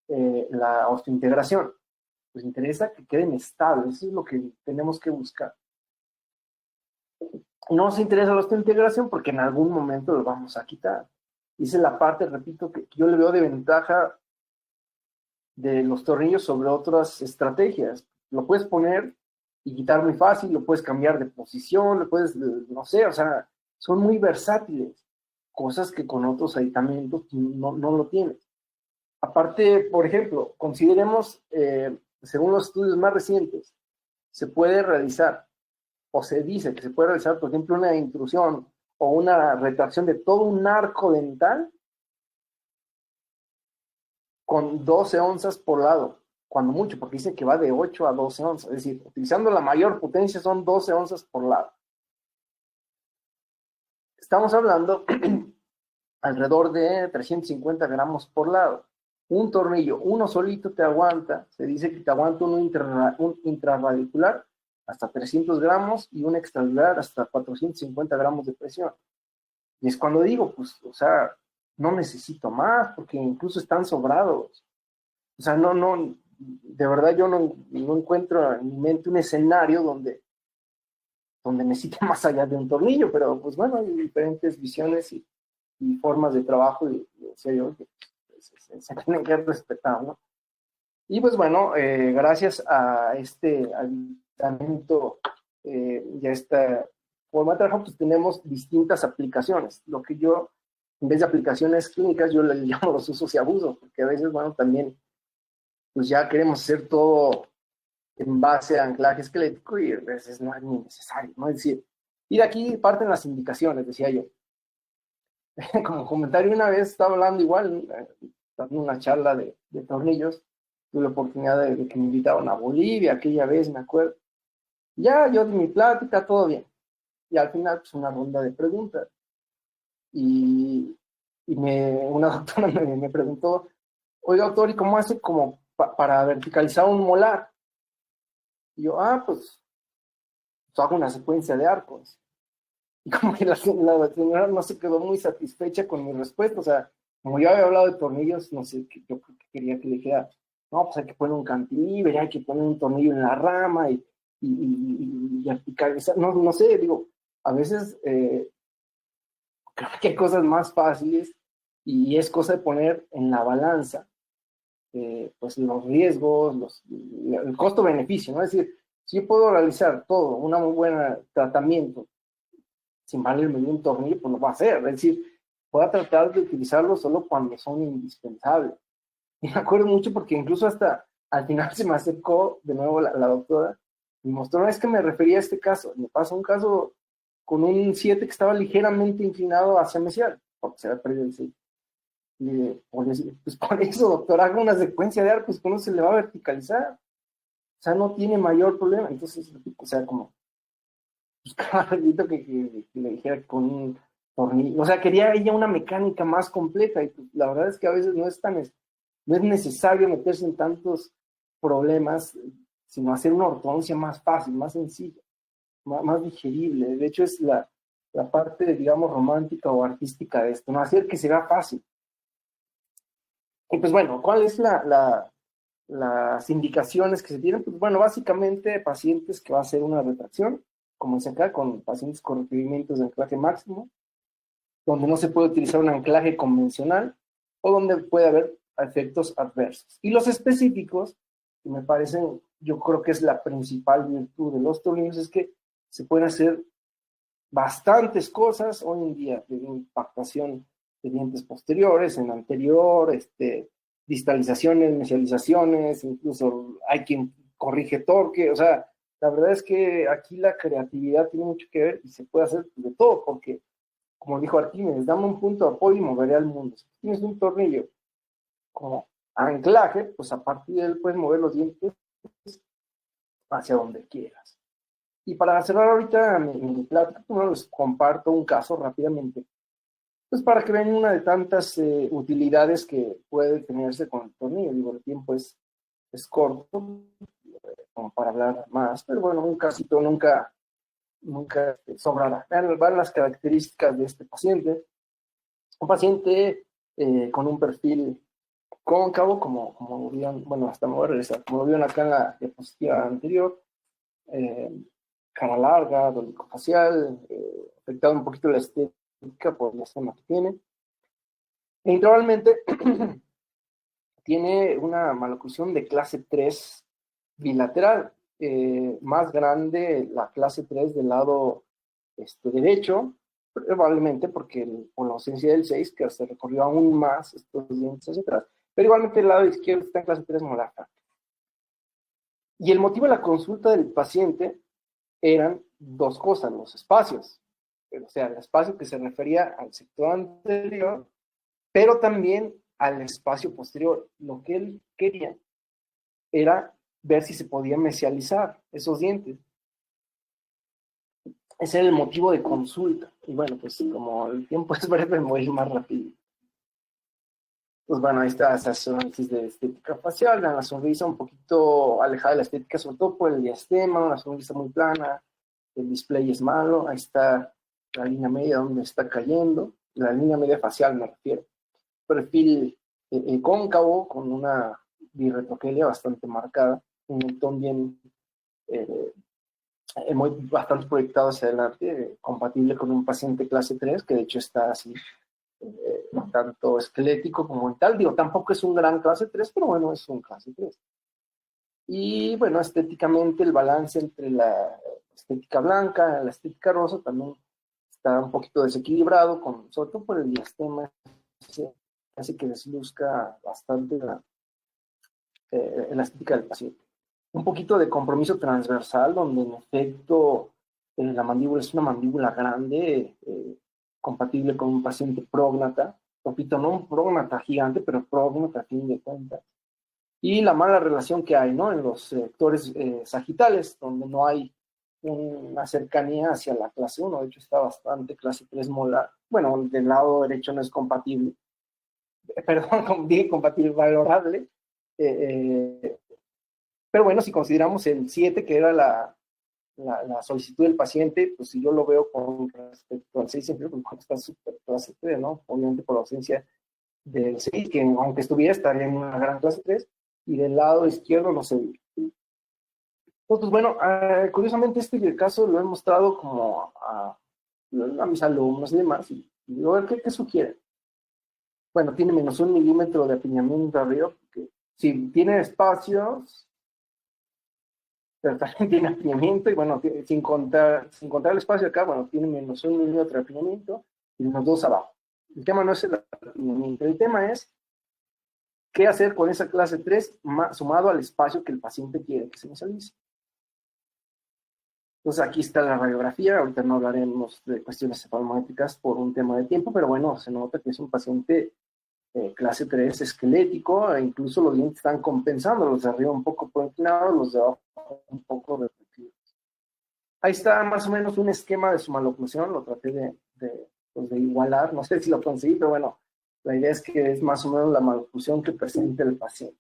la osteointegración, nos interesa que queden estables, eso es lo que tenemos que buscar. No nos interesa la osteointegración porque en algún momento lo vamos a quitar. Esa es la parte, repito, que yo le veo de ventaja de los tornillos sobre otras estrategias. Lo puedes poner y quitar muy fácil, lo puedes cambiar de posición, lo puedes, no sé, o sea, son muy versátiles, cosas que con otros aditamentos no lo tienes. Aparte, por ejemplo, consideremos, según los estudios más recientes, se puede realizar, o se dice que se puede realizar, por ejemplo, una intrusión o una retracción de todo un arco dental con 12 onzas por lado, cuando mucho, porque dice que va de 8 a 12 onzas, es decir, utilizando la mayor potencia son 12 onzas por lado. Estamos hablando alrededor de 350 gramos por lado. Un tornillo, uno solito te aguanta, se dice que te aguanta un intraradicular hasta 300 gramos y un extraocular hasta 450 gramos de presión. Y es cuando digo, pues, o sea, no necesito más, porque incluso están sobrados. O sea, de verdad yo no encuentro en mi mente un escenario donde necesite más allá de un tornillo, pero pues bueno, hay diferentes visiones y formas de trabajo y en serio, que se tienen que respetar, ¿no? Y pues bueno, gracias a este aditamiento y a esta forma de trabajo, pues tenemos distintas aplicaciones. Lo que yo, en vez de aplicaciones clínicas, yo les llamo los usos y abusos, porque a veces, bueno, también, pues ya queremos hacer todo en base a anclaje esquelético y a veces no es ni necesario, ¿no? Es decir, y de aquí parten las indicaciones, decía yo. Como comentario, una vez estaba hablando igual, dando una charla de tornillos, tuve la oportunidad de que me invitaron a Bolivia aquella vez, me acuerdo. Ya yo di mi plática, todo bien. Y al final, pues una ronda de preguntas. Y una doctora me preguntó, oye doctor, ¿y cómo hace como para verticalizar un molar? Y yo, pues hago una secuencia de arcos. Y como que la señora no se quedó muy satisfecha con mi respuesta, o sea, como yo había hablado de tornillos, no sé, yo creo que quería que le dijera, no, pues hay que poner un cantilever, hay que poner un tornillo en la rama y verticalizar, no sé, digo, a veces creo que hay cosas más fáciles y es cosa de poner en la balanza pues los riesgos, el costo-beneficio, ¿no? Es decir, si yo puedo realizar todo, un muy buen tratamiento, sin valerme de un tornillo, pues lo va a hacer. Es decir, voy a tratar de utilizarlo solo cuando son indispensables. Y me acuerdo mucho porque incluso hasta al final se me acercó de nuevo la doctora y me mostró, es que me refería a este caso. Me pasó un caso con un 7 que estaba ligeramente inclinado hacia mesial, porque se había perdido el 6. Y pues por eso, doctor, haga una secuencia de arcos, ¿cómo se le va a verticalizar? O sea, no tiene mayor problema. Entonces, o sea, como pues cada ratito que le dijera que con tornillos. O sea, quería ella una mecánica más completa y pues, la verdad es que a veces no es necesario meterse en tantos problemas, sino hacer una ortodoncia más fácil, más sencilla, más digerible. De hecho, es la parte, digamos, romántica o artística de esto, ¿no? Hacer que sea fácil. Y pues bueno, ¿cuál es las indicaciones que se tienen? Pues bueno, básicamente pacientes que va a hacer una retracción, como es acá, con pacientes con requerimientos de anclaje máximo, donde no se puede utilizar un anclaje convencional o donde puede haber efectos adversos. Y los específicos, que me parecen, yo creo que es la principal virtud de los tornillos, es que se pueden hacer bastantes cosas hoy en día, de impactación de dientes posteriores, en anterior, distalizaciones, mesializaciones, incluso hay quien corrige torque, o sea, la verdad es que aquí la creatividad tiene mucho que ver y se puede hacer de todo, porque, como dijo Arquímedes, dame un punto de apoyo y moveré al mundo. Si tienes un tornillo como anclaje, pues a partir de él puedes mover los dientes hacia donde quieras. Y para cerrar ahorita mi plática, bueno, les comparto un caso rápidamente, pues para que vean una de tantas utilidades que puede tenerse con el tornillo. Digo, el tiempo es corto, como para hablar más, pero bueno, un casito nunca sobrará. Van las características de este paciente. Un paciente con un perfil cóncavo, como vieron, bueno, hasta me voy a regresar, como vieron acá en la diapositiva anterior, cara larga, dolicofacial, afectado un poquito la estética por la esquema que tiene. E intraoralmente tiene una maloclusión de clase 3 bilateral, más grande la clase 3 del lado derecho, probablemente porque por la ausencia del 6, que se recorrió aún más estos dientes hacia atrás, pero igualmente el lado izquierdo está en clase 3 molar. Y el motivo de la consulta del paciente eran dos cosas, los espacios, o sea, el espacio que se refería al sector anterior, pero también al espacio posterior. Lo que él quería era ver si se podía mesializar esos dientes. Ese era el motivo de consulta. Y bueno, pues como el tiempo es breve, me voy a ir más rápido. Pues bueno, ahí está ese análisis de estética facial, la sonrisa un poquito alejada de la estética, sobre todo por el diastema, una sonrisa muy plana, el display es malo, ahí está la línea media donde está cayendo, la línea media facial me refiero. Perfil cóncavo con una birretroquelia bastante marcada, un mentón bien bastante proyectado hacia adelante, compatible con un paciente clase 3, que de hecho está así, tanto esquelético como mental. Digo, tampoco es un gran clase 3, pero bueno, es un clase 3. Y bueno, estéticamente el balance entre la estética blanca y la estética rosa también está un poquito desequilibrado, sobre todo por el diastema, hace que desluzca bastante la estética del paciente. Un poquito de compromiso transversal, donde en efecto la mandíbula es una mandíbula grande, compatible con un paciente prógnata. Repito, no un prógnata gigante, pero prógnata a fin de cuentas. Y la mala relación que hay, ¿no?, en los sectores sagitales, donde no hay una cercanía hacia la clase 1. De hecho, está bastante clase 3 molar. Bueno, del lado derecho no es compatible. Perdón, dije compatible, valorable. Pero bueno, si consideramos el 7, que era la solicitud del paciente, pues si yo lo veo con respecto al 6 inferior, pues está súper clase 3, ¿no? Obviamente por la ausencia del 6, que aunque estuviera, estaría en una gran clase 3, y del lado izquierdo no se ve. Entonces, bueno, curiosamente este caso lo he mostrado como a mis alumnos y demás, y digo, a ver, ¿qué sugieren? Bueno, tiene menos 1 milímetro de apiñamiento arriba, porque si tiene espacios, pero también tiene apiñamiento, y bueno, sin contar el espacio acá, bueno, tiene menos 1 milímetro de apiñamiento y menos 2 abajo. El tema no es el apiñamiento, el tema es qué hacer con esa clase 3 sumado al espacio que el paciente quiere que se mesialice. Entonces aquí está la radiografía. Ahorita no hablaremos de cuestiones cefalométricas por un tema de tiempo, pero bueno, se nota que es un paciente clase 3 esquelético, e incluso los dientes están compensando, los de arriba un poco inclinados, los de abajo un poco retractidos. Ahí está más o menos un esquema de su maloclusión, lo traté de pues, de igualar, no sé si lo conseguí, pero bueno, la idea es que es más o menos la maloclusión que presenta el paciente.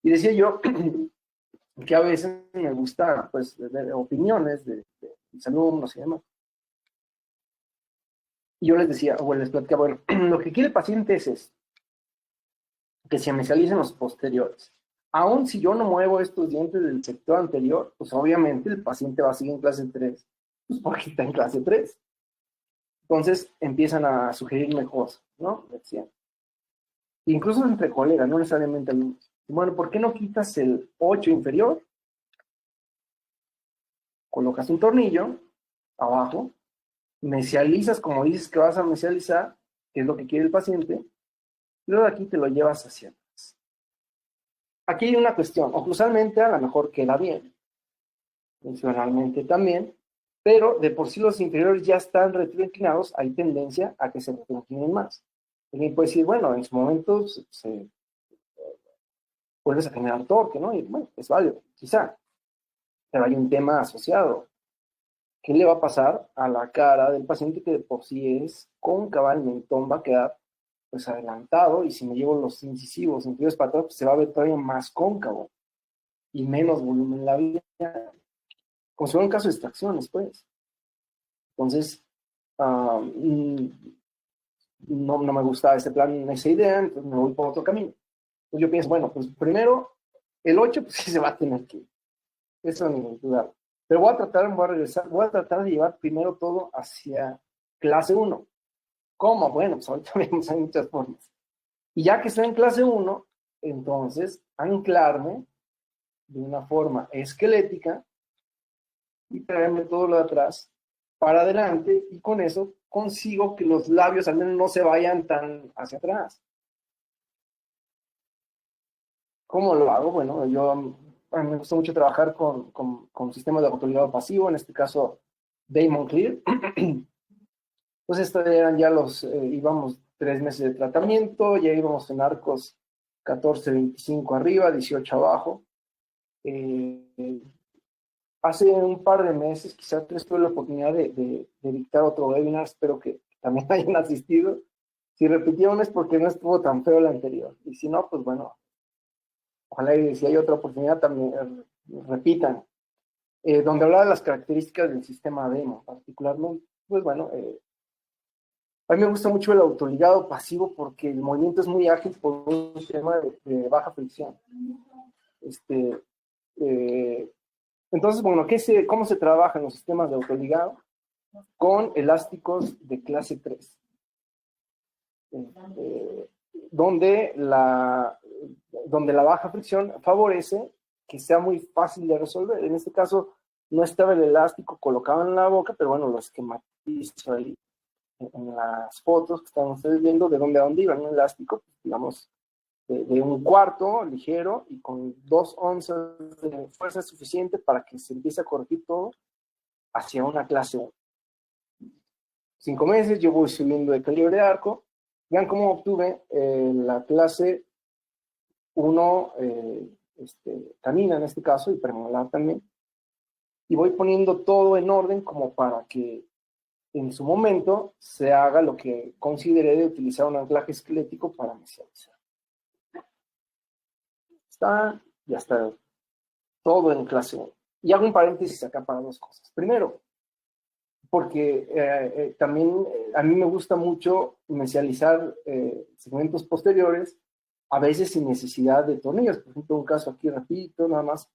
Y decía yo que a veces me gusta, pues, de opiniones de mis alumnos y demás. Y yo les decía, o les platicaba, bueno, lo que quiere el paciente es esto, que se mesialicen los posteriores. Aún si yo no muevo estos dientes del sector anterior, pues obviamente el paciente va a seguir en clase 3, pues porque está en clase 3. Entonces empiezan a sugerirme cosas, ¿no? Decían. Incluso entre colegas, no necesariamente alumnos. Bueno, ¿por qué no quitas el 8 inferior? Colocas un tornillo abajo, mesializas como dices que vas a mesializar, que es lo que quiere el paciente, y luego de aquí te lo llevas hacia atrás. Aquí hay una cuestión, oclusalmente a lo mejor queda bien, funcionalmente también, pero de por sí los inferiores ya están retroinclinados, hay tendencia a que se retroinclinen más. Alguien puede decir, bueno, en su momento se vuelves a generar torque, ¿no? Y bueno, es válido, quizá, pero hay un tema asociado. ¿Qué le va a pasar a la cara del paciente que de por sí es cóncava? El mentón va a quedar pues adelantado, y si me llevo los incisivos inferiores para atrás, pues se va a ver todavía más cóncavo y menos volumen labial, como si fuera un caso de extracciones, pues. Entonces, no me gusta ese plan, esa idea, entonces me voy por otro camino. Entonces yo pienso, bueno, pues primero, el 8, pues sí se va a tener que ir. Eso ni duda. Pero voy a regresar, voy a tratar de llevar primero todo hacia clase 1. ¿Cómo? Bueno, pues ahorita vemos, hay muchas formas. Y ya que está en clase 1, entonces anclarme de una forma esquelética y traerme todo lo de atrás para adelante, y con eso consigo que los labios al menos no se vayan tan hacia atrás. ¿Cómo lo hago? Bueno, a mí me gusta mucho trabajar con sistemas de autoligado pasivo, en este caso Damon Clear. Entonces, estos eran ya íbamos 3 meses de tratamiento, ya íbamos en arcos 14, 25 arriba, 18 abajo. Hace un par de meses, quizás 3, tuve la oportunidad de dictar otro webinar, espero que también hayan asistido. Si repitieron es porque no estuvo tan feo el anterior, y si no, pues bueno, ojalá y si hay otra oportunidad también repitan. Donde hablaba de las características del sistema DEMO, particularmente, pues bueno, a mí me gusta mucho el autoligado pasivo porque el movimiento es muy ágil por un sistema de baja fricción. Entonces, bueno, ¿cómo se trabaja en los sistemas de autoligado? Con elásticos de clase 3. Donde la baja fricción favorece que sea muy fácil de resolver. En este caso, no estaba el elástico colocado en la boca, pero bueno, lo esquematizo ahí en las fotos que están ustedes viendo de dónde a dónde iba. Un elástico, pues, digamos, de un cuarto ligero y con 2 onzas de fuerza suficiente para que se empiece a corregir todo hacia una clase 1. 5 meses, yo voy subiendo de calibre de arco. Vean cómo obtuve la clase 1 canina en este caso, y premolar también. Y voy poniendo todo en orden como para que en su momento se haga lo que consideré de utilizar un anclaje esquelético para mesializar. Ya está todo en clase 1. Y hago un paréntesis acá para 2 cosas. Primero, porque también a mí me gusta mucho mesializar segmentos posteriores, a veces sin necesidad de tornillos. Por ejemplo, un caso aquí, repito, nada más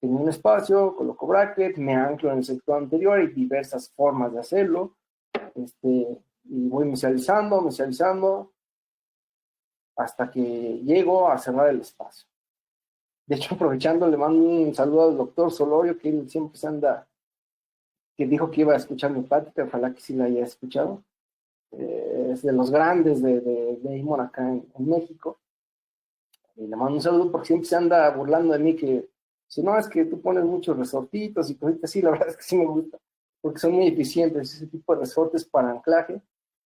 tengo un espacio, coloco bracket, me anclo en el sector anterior, hay diversas formas de hacerlo, y voy mesializando, hasta que llego a cerrar el espacio. De hecho, aprovechando, le mando un saludo al doctor Solorio, que él siempre que dijo que iba a escuchar mi plática, ojalá que sí la haya escuchado. Es de los grandes de IMON acá en México. Y le mando un saludo porque siempre se anda burlando de mí, que si no, es que tú pones muchos resortitos y cositas así, la verdad es que sí me gusta, porque son muy eficientes ese tipo de resortes para anclaje.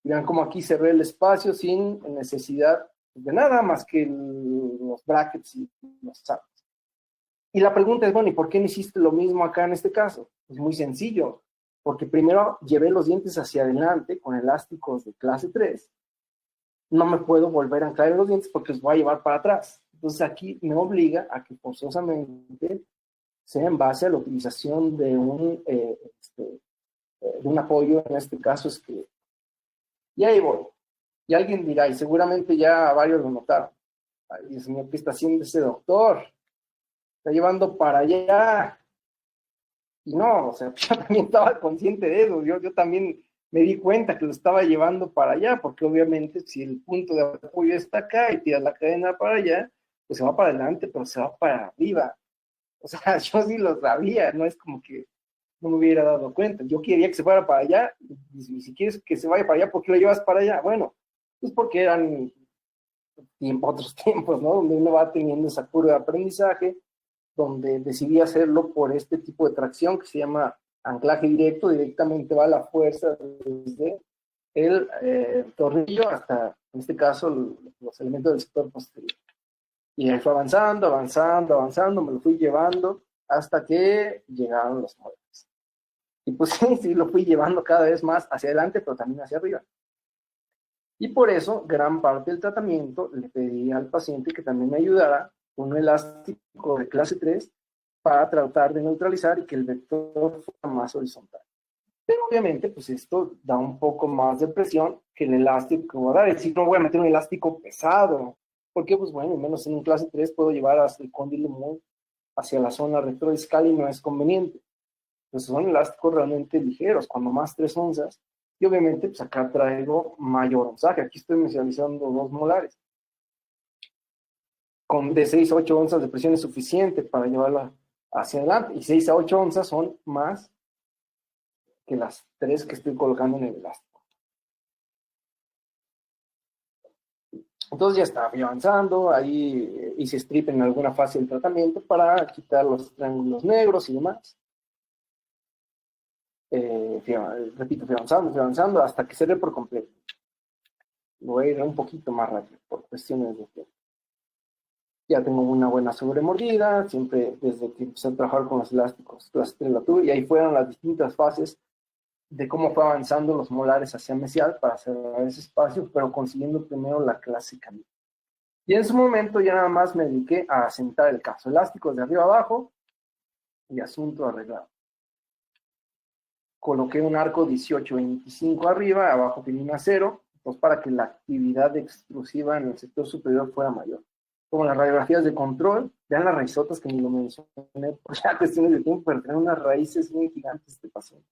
Y vean cómo aquí cerré el espacio sin necesidad de nada más que los brackets y los sacos. Y la pregunta es, bueno, ¿y por qué no hiciste lo mismo acá en este caso? Es muy sencillo. porque primero llevé los dientes hacia adelante con elásticos de clase 3, no me puedo volver a anclar en los dientes porque los voy a llevar para atrás. Entonces aquí me obliga a que forzosamente sea en base a la utilización de un apoyo, en este caso es que, y ahí voy. Y alguien dirá, y seguramente ya varios lo notaron, ay, Dios mío, ¿qué está haciendo ese doctor? Está llevando para allá. Y no, o sea, yo también estaba consciente de eso, yo también me di cuenta que lo estaba llevando para allá, porque obviamente si el punto de apoyo está acá y tiras la cadena para allá, pues se va para adelante, pero se va para arriba. O sea, yo sí lo sabía, no es como que no me hubiera dado cuenta. Yo quería que se fuera para allá, y si quieres que se vaya para allá, ¿por qué lo llevas para allá? Bueno, pues porque eran otros tiempos, ¿no? Donde uno va teniendo esa curva de aprendizaje, donde decidí hacerlo por este tipo de tracción que se llama anclaje directo, directamente va la fuerza desde el tornillo hasta, en este caso, los elementos del sector posterior. Y ahí fue avanzando, avanzando, avanzando, me lo fui llevando hasta que llegaron los muebles. Y pues sí, lo fui llevando cada vez más hacia adelante, pero también hacia arriba. Y por eso, gran parte del tratamiento le pedí al paciente que también me ayudara con un elástico de clase 3 para tratar de neutralizar y que el vector fuera más horizontal. Pero obviamente, pues esto da un poco más de presión que el elástico que voy a dar. Es decir, no voy a meter un elástico pesado, porque pues bueno, menos en un clase 3 puedo llevar hasta el cóndilo muy hacia la zona retrodiscal y no es conveniente. Pues son elásticos realmente ligeros, cuando más 3 onzas, y obviamente pues acá traigo mayor onzaje. Aquí estoy mensualizando 2 molares. Con de 6 a 8 onzas de presión es suficiente para llevarla hacia adelante, y 6 a 8 onzas son más que las 3 que estoy colocando en el elástico. Entonces ya estaba avanzando, ahí hice strip en alguna fase del tratamiento para quitar los triángulos negros y demás. Repito, fui avanzando hasta que cerré por completo. Voy a ir un poquito más rápido por cuestiones de tiempo. Ya tengo una buena sobremordida, siempre desde que empecé a trabajar con los elásticos, clase 3 la tuve, y ahí fueron las distintas fases de cómo fue avanzando los molares hacia mesial para cerrar ese espacio, pero consiguiendo primero la clase canina. Y en su momento ya nada más me dediqué a asentar el caso elástico de arriba abajo y asunto arreglado. Coloqué un arco 18-25 arriba, abajo tenía una 0, pues para que la actividad extrusiva en el sector superior fuera mayor. Como las radiografías de control, vean las raizotas que ni lo mencioné por ya cuestiones de tiempo, pero tienen unas raíces muy gigantes este paciente.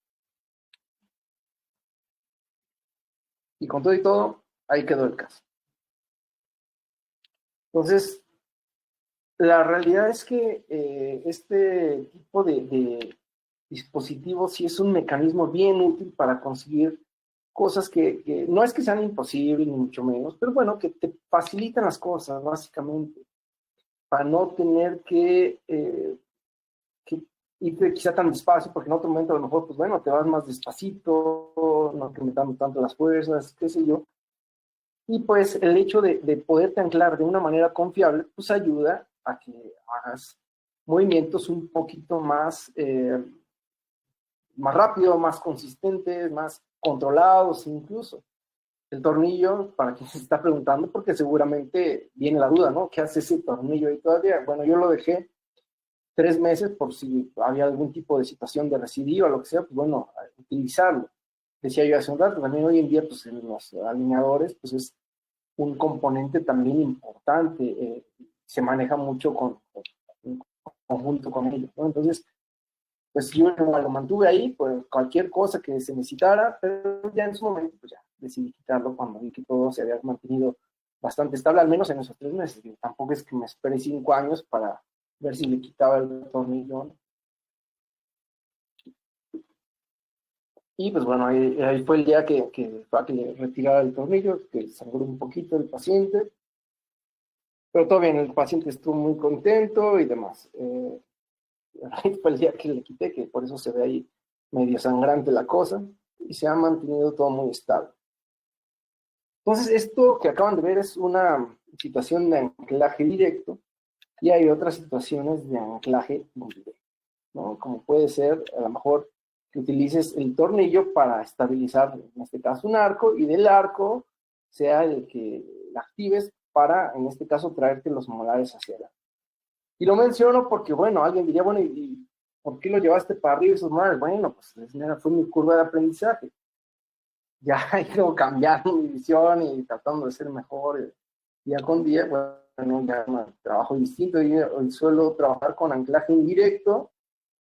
Y con todo y todo, ahí quedó el caso. Entonces, la realidad es que este tipo de dispositivos sí es un mecanismo bien útil para conseguir cosas que no es que sean imposibles, ni mucho menos, pero bueno, que te facilitan las cosas, básicamente, para no tener que irte quizá tan despacio, porque en otro momento a lo mejor, pues bueno, te vas más despacito, no te metamos tanto las fuerzas, qué sé yo. Y pues el hecho de poderte anclar de una manera confiable, pues ayuda a que hagas movimientos un poquito más, más rápido, más consistentes, más controlados incluso. El tornillo, para quien se está preguntando, porque seguramente viene la duda, ¿no? ¿Qué hace ese tornillo ahí todavía? Bueno, yo lo dejé 3 meses por si había algún tipo de situación de residuo o lo que sea, pues bueno, utilizarlo. Decía yo hace un rato, también hoy en día, pues en los alineadores, pues es un componente también importante, se maneja mucho en conjunto con ellos, ¿no? Entonces, pues yo lo mantuve ahí por cualquier cosa que se necesitara, pero ya en su momento, pues ya decidí quitarlo cuando vi que todo se había mantenido bastante estable, al menos en esos 3 meses. Tampoco es que me esperé 5 años para ver si le quitaba el tornillo, ¿no? Y pues bueno, ahí fue el día que le retirara el tornillo, que sangró un poquito el paciente, pero todo bien, el paciente estuvo muy contento y demás. Ahí fue el día que le quité, que por eso se ve ahí medio sangrante la cosa, y se ha mantenido todo muy estable. Entonces, esto que acaban de ver es una situación de anclaje directo, y hay otras situaciones de anclaje indirecto, ¿no? Como puede ser, a lo mejor, que utilices el tornillo para estabilizar, en este caso, un arco, y del arco sea el que actives para, en este caso, traerte los molares hacia adelante. Y lo menciono porque, bueno, alguien diría, bueno, ¿y por qué lo llevaste para arriba esos molares? Bueno, pues fue mi curva de aprendizaje. Ya he ido cambiando mi visión y tratando de ser mejor día con día. Bueno, ya trabajo distinto y hoy suelo trabajar con anclaje indirecto.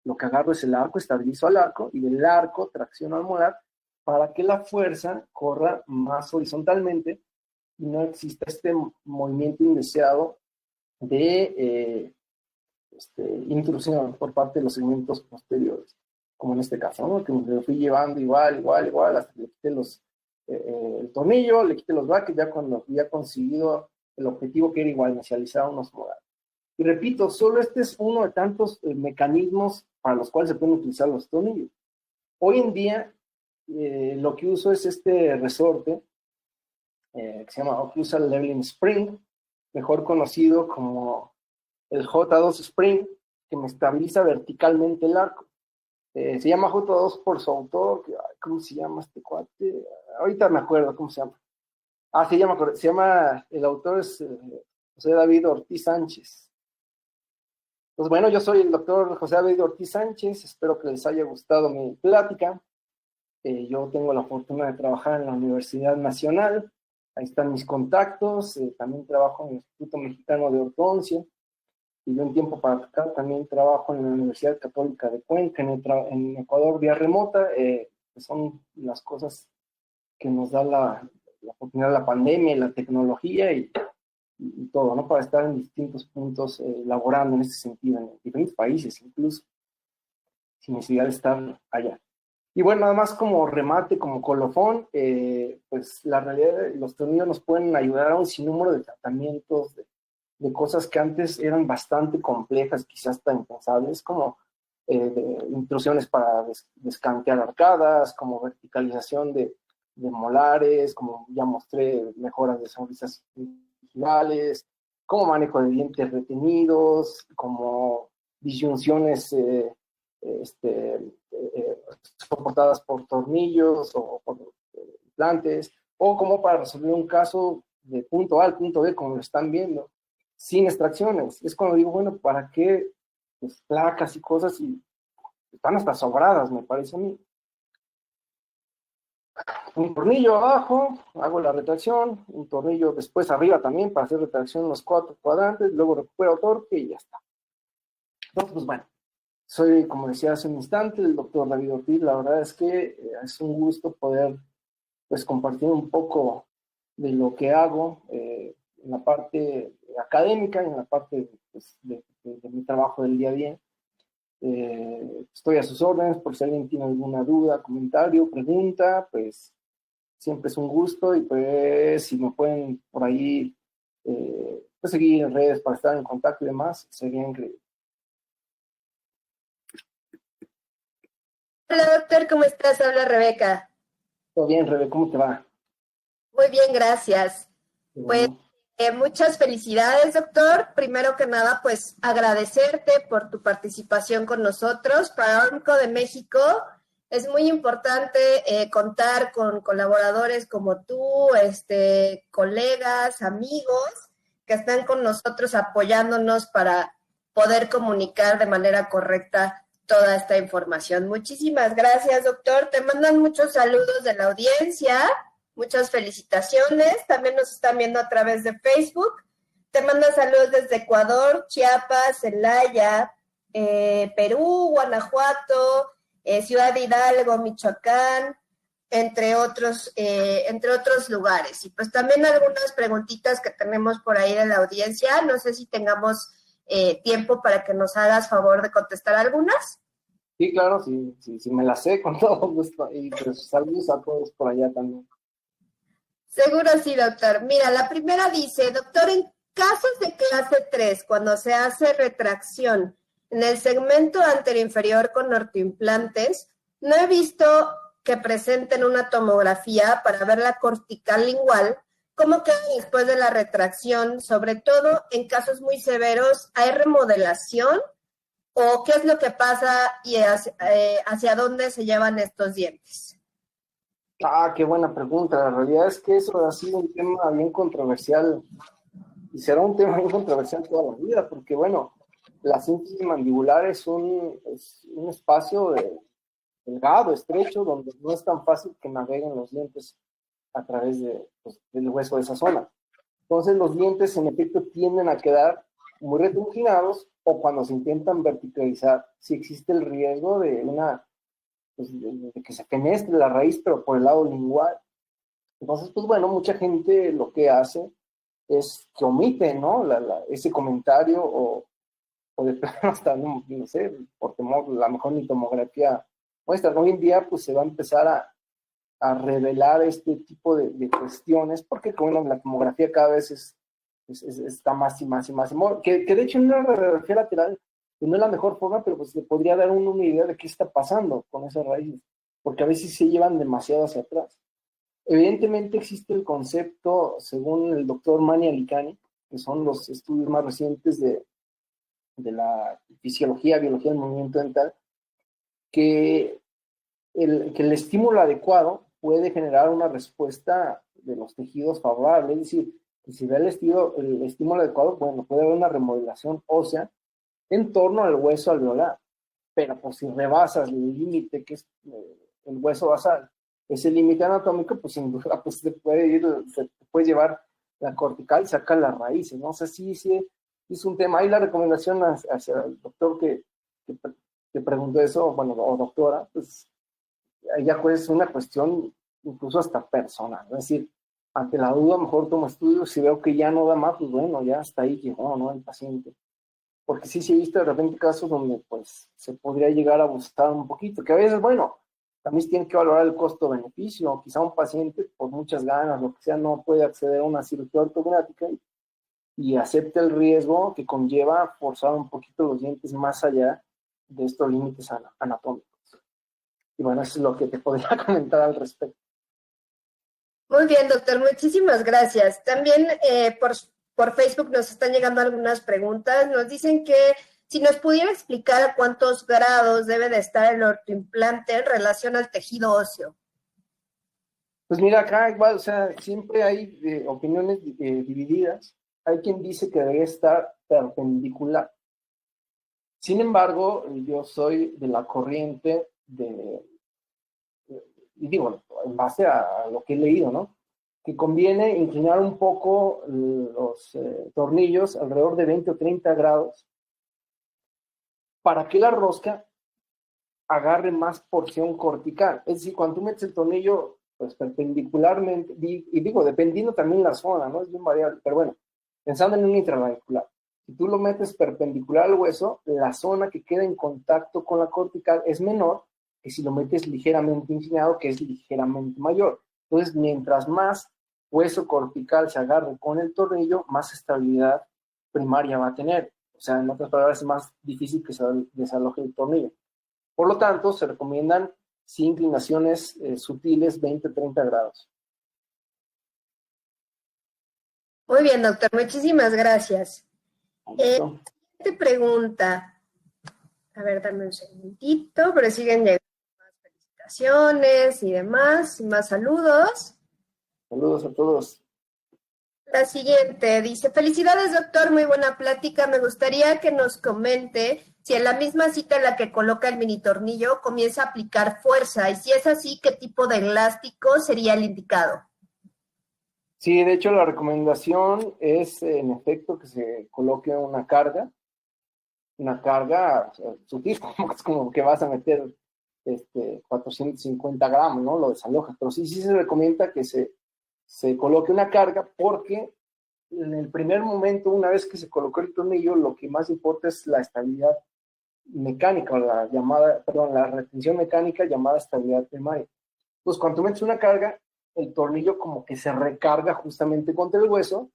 Lo que agarro es el arco, estabilizo al arco y del arco tracciono al molar para que la fuerza corra más horizontalmente y no exista este movimiento indeseado de intrusión por parte de los segmentos posteriores, como en este caso, ¿no? Que me lo fui llevando igual, hasta que le quité el tornillo, le quité los brackets, ya cuando había conseguido el objetivo que era igual, inicializar unos molares. Y repito, solo este es uno de tantos mecanismos para los cuales se pueden utilizar los tornillos. Hoy en día, lo que uso es este resorte que se llama Occlusal Leveling Spring, mejor conocido como el J2 Spring, que me estabiliza verticalmente el arco. Se llama J2 por su autor, ¿cómo se llama este cuate? Ahorita me acuerdo cómo se llama. Se llama, el autor es José David Ortiz Sánchez. Pues bueno, yo soy el doctor José David Ortiz Sánchez, espero que les haya gustado mi plática. Yo tengo la fortuna de trabajar en la Universidad Nacional, ahí están mis contactos, también trabajo en el Instituto Mexicano de Ortodoncia, y yo en tiempo para acá también trabajo en la Universidad Católica de Cuenca, en Ecuador, vía remota, que son las cosas que nos da la oportunidad de la pandemia y la tecnología y todo, ¿no? Para estar en distintos puntos laborando en ese sentido, en diferentes países incluso, sin necesidad de estar allá. Y bueno, nada más como remate, como colofón, pues la realidad, los tornillos nos pueden ayudar a un sinnúmero de tratamientos, de cosas que antes eran bastante complejas, quizás hasta impensables, como intrusiones para descantear arcadas, como verticalización de molares, como ya mostré, mejoras de sonrisas digitales, como manejo de dientes retenidos, como disyunciones soportadas por tornillos o por implantes, o como para resolver un caso de punto A al punto B, como lo están viendo, sin extracciones. Es cuando digo, bueno, ¿para qué pues, placas y cosas? Y están hasta sobradas, me parece a mí. Un tornillo abajo, hago la retracción, un tornillo después arriba también para hacer retracción en los 4 cuadrantes, luego recupero torque y ya está. Entonces, pues bueno, soy, como decía hace un instante, el doctor David Ortiz. La verdad es que es un gusto poder pues compartir un poco de lo que hago en la parte académica y en la parte pues, de mi trabajo del día a día. Estoy a sus órdenes por si alguien tiene alguna duda, comentario, pregunta, pues siempre es un gusto y pues si me pueden por ahí pues, seguir en redes para estar en contacto y demás, sería increíble.
Hola doctor, ¿cómo estás? Habla Rebeca.
Todo bien, Rebe, ¿cómo te va?
Muy bien, gracias.
Bueno.
Pues muchas felicidades, doctor. Primero que nada, pues agradecerte por tu participación con nosotros. Para ORMCO de México es muy importante contar con colaboradores como tú, colegas, amigos que están con nosotros apoyándonos para poder comunicar de manera correcta toda esta información. Muchísimas gracias, doctor. Te mandan muchos saludos de la audiencia. Muchas felicitaciones. También nos están viendo a través de Facebook. Te manda saludos desde Ecuador, Chiapas, Celaya, Perú, Guanajuato, Ciudad de Hidalgo, Michoacán, entre otros lugares. Y pues también algunas preguntitas que tenemos por ahí de la audiencia. No sé si tengamos tiempo para que nos hagas favor de contestar algunas.
Sí, claro, sí, me la sé con todo gusto. Y pues saludos a todos por allá también.
Seguro sí, doctor. Mira, la primera dice, doctor, en casos de clase 3, cuando se hace retracción en el segmento anteroinferior con ortoimplantes, no he visto que presenten una tomografía para ver la cortical lingual, cómo queda después de la retracción, sobre todo en casos muy severos, ¿hay remodelación? ¿O qué es lo que pasa y hacia dónde se llevan estos dientes?
Ah, qué buena pregunta. La realidad es que eso ha sido un tema bien controversial y será un tema bien controversial toda la vida, porque bueno, la síntesis mandibular es un espacio delgado, estrecho, donde no es tan fácil que naveguen los dientes a través pues, del hueso de esa zona. Entonces los dientes en efecto tienden a quedar muy retruginados o cuando se intentan verticalizar, si existe el riesgo pues, de que se fenestre la raíz, pero por el lado lingual. Entonces, pues bueno, mucha gente lo que hace es que omite, ¿no? Ese comentario o de plano hasta, no sé, por temor, la mejor ni tomografía muestra. Hoy en día, pues se va a empezar a revelar este tipo de cuestiones, porque bueno, la tomografía cada vez está más y más y más. Que de hecho en una radiografía lateral pues no es la mejor forma, pero pues le podría dar uno una idea de qué está pasando con esas raíces, porque a veces se llevan demasiado hacia atrás. Evidentemente existe el concepto, según el doctor Mani Alicani, que son los estudios más recientes de la fisiología, biología del movimiento dental, que el estímulo adecuado puede generar una respuesta de los tejidos favorable, es decir, que si da el estímulo adecuado, bueno, puede haber una remodelación ósea en torno al hueso alveolar, pero pues si rebasas el límite que es el hueso basal, ese límite anatómico, pues sin duda pues se puede llevar la cortical y sacar las raíces, ¿no? O sea, sí, es un tema. Ahí la recomendación hacia el doctor que preguntó eso, bueno, o doctora, pues ya es una cuestión incluso hasta personal, es decir, ante la duda mejor tomo estudios, si veo que ya no da más, pues bueno, ya hasta ahí llegó, ¿no? El paciente. Porque sí se ha visto de repente casos donde pues se podría llegar a abusar un poquito, que a veces, bueno, también se tiene que valorar el costo-beneficio, quizá un paciente por muchas ganas, lo que sea, no puede acceder a una cirugía ortognática y acepta el riesgo que conlleva forzar un poquito los dientes más allá de estos límites anatómicos. Y bueno, eso es lo que te podría comentar al respecto.
Muy bien, doctor, muchísimas gracias. También por Facebook nos están llegando algunas preguntas. Nos dicen que si nos pudiera explicar a cuántos grados debe de estar el ortoimplante en relación al tejido óseo.
Pues mira, acá igual, o sea, siempre hay opiniones divididas. Hay quien dice que debería estar perpendicular. Sin embargo, yo soy de la corriente y digo, en base a lo que he leído, ¿no? Que conviene inclinar un poco los tornillos alrededor de 20 o 30 grados para que la rosca agarre más porción cortical. Es decir, cuando tú metes el tornillo pues perpendicularmente, y digo, dependiendo también la zona, ¿no? Es bien variable, pero bueno, pensando en un intraradicular, si tú lo metes perpendicular al hueso, la zona que queda en contacto con la cortical es menor que si lo metes ligeramente inclinado, que es ligeramente mayor. Entonces, mientras más hueso cortical se agarre con el tornillo, más estabilidad primaria va a tener. O sea, en otras palabras, es más difícil que se desaloje el tornillo. Por lo tanto, se recomiendan sí inclinaciones sutiles 20-30 grados.
Muy bien, doctor, muchísimas gracias. Siguiente pregunta. A ver, dame un segundito, pero siguen llegando más felicitaciones y demás, y más saludos.
Saludos a todos.
La siguiente dice, felicidades doctor, muy buena plática, me gustaría que nos comente si en la misma cita en la que coloca el mini tornillo comienza a aplicar fuerza y si es así, ¿qué tipo de elástico sería el indicado?
Sí, de hecho la recomendación es en efecto que se coloque una carga o sea, sutil, es como que vas a meter 450 gramos, ¿no? Lo desalojas, pero sí se recomienda que se coloque una carga porque en el primer momento, una vez que se colocó el tornillo, lo que más importa es la estabilidad mecánica, o la retención mecánica llamada estabilidad primaria. Pues cuando metes una carga, el tornillo como que se recarga justamente contra el hueso,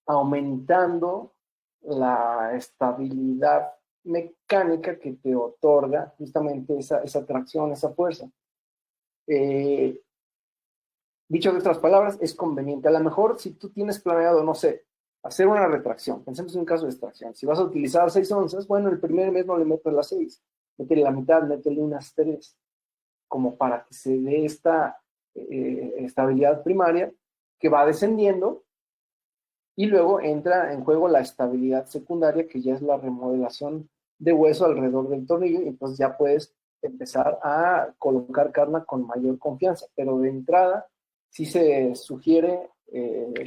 aumentando la estabilidad mecánica que te otorga justamente esa tracción, esa fuerza. Dicho de otras palabras, es conveniente. A lo mejor si tú tienes planeado, no sé, hacer una retracción. Pensemos en un caso de extracción. Si vas a utilizar 6 onzas, bueno, el primer mes no le metes las 6, métele la mitad, métele unas 3, como para que se dé esta estabilidad primaria que va descendiendo, y luego entra en juego la estabilidad secundaria, que ya es la remodelación de hueso alrededor del tornillo, y entonces ya puedes empezar a colocar carna con mayor confianza, pero de entrada sí se sugiere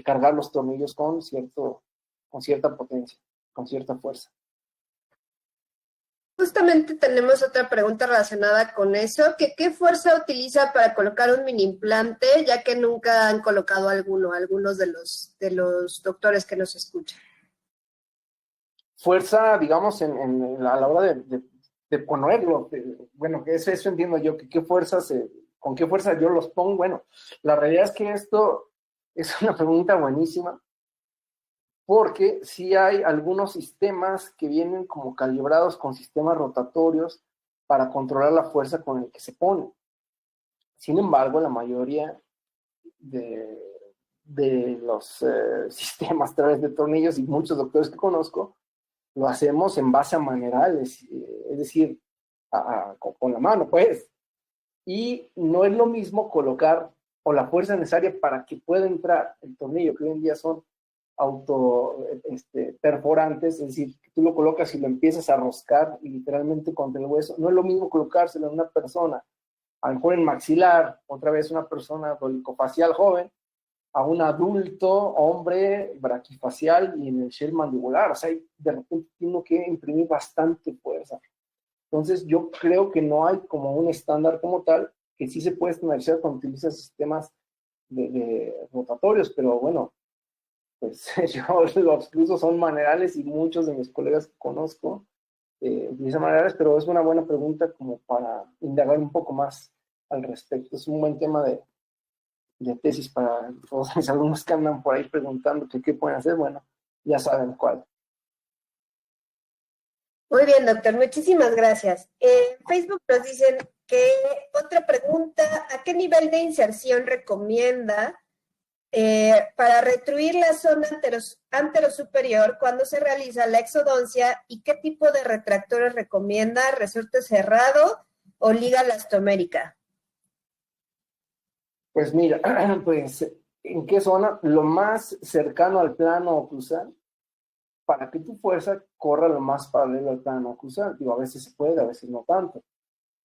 cargar los tornillos con cierta potencia, con cierta fuerza.
Justamente tenemos otra pregunta relacionada con eso, que ¿qué fuerza utiliza para colocar un mini implante, ya que nunca han colocado algunos de los doctores que nos escuchan?
Fuerza, digamos, a la hora de ponerlo, bueno, que eso entiendo yo, que con qué fuerza yo los pongo. Bueno, la realidad es que esto es una pregunta buenísima, porque sí hay algunos sistemas que vienen como calibrados con sistemas rotatorios para controlar la fuerza con el que se pone. Sin embargo, la mayoría de los sistemas a través de tornillos, y muchos doctores que conozco, lo hacemos en base a manerales, es decir, con la mano, pues. Y no es lo mismo colocar o la fuerza necesaria para que pueda entrar el tornillo, que hoy en día son perforantes, es decir, que tú lo colocas y lo empiezas a roscar literalmente contra el hueso. No es lo mismo colocárselo en una persona, a lo mejor en maxilar, otra vez una persona dolicofacial joven, a un adulto hombre braquifacial y en el shell mandibular. O sea, de repente tiene que imprimir bastante fuerza. Entonces, yo creo que no hay como un estándar como tal, que sí se puede estandarizar cuando utilizas sistemas de rotatorios, pero bueno, pues los que uso son manerales, y muchos de mis colegas que conozco utilizan manerales, pero es una buena pregunta como para indagar un poco más al respecto. Es un buen tema de tesis para todos mis alumnos que andan por ahí preguntando qué pueden hacer. Bueno, ya saben cuál.
Muy bien, doctor, muchísimas gracias. En Facebook nos dicen que otra pregunta, ¿a qué nivel de inserción recomienda para retruir la zona anterosuperior cuando se realiza la exodoncia, y qué tipo de retractores recomienda? ¿Resorte cerrado o liga elastomérica?
Pues mira, pues, ¿en qué zona? Lo más cercano al plano oclusal, para que tu fuerza corra lo más paralelo al plano oclusal. Digo, a veces se puede, a veces no tanto,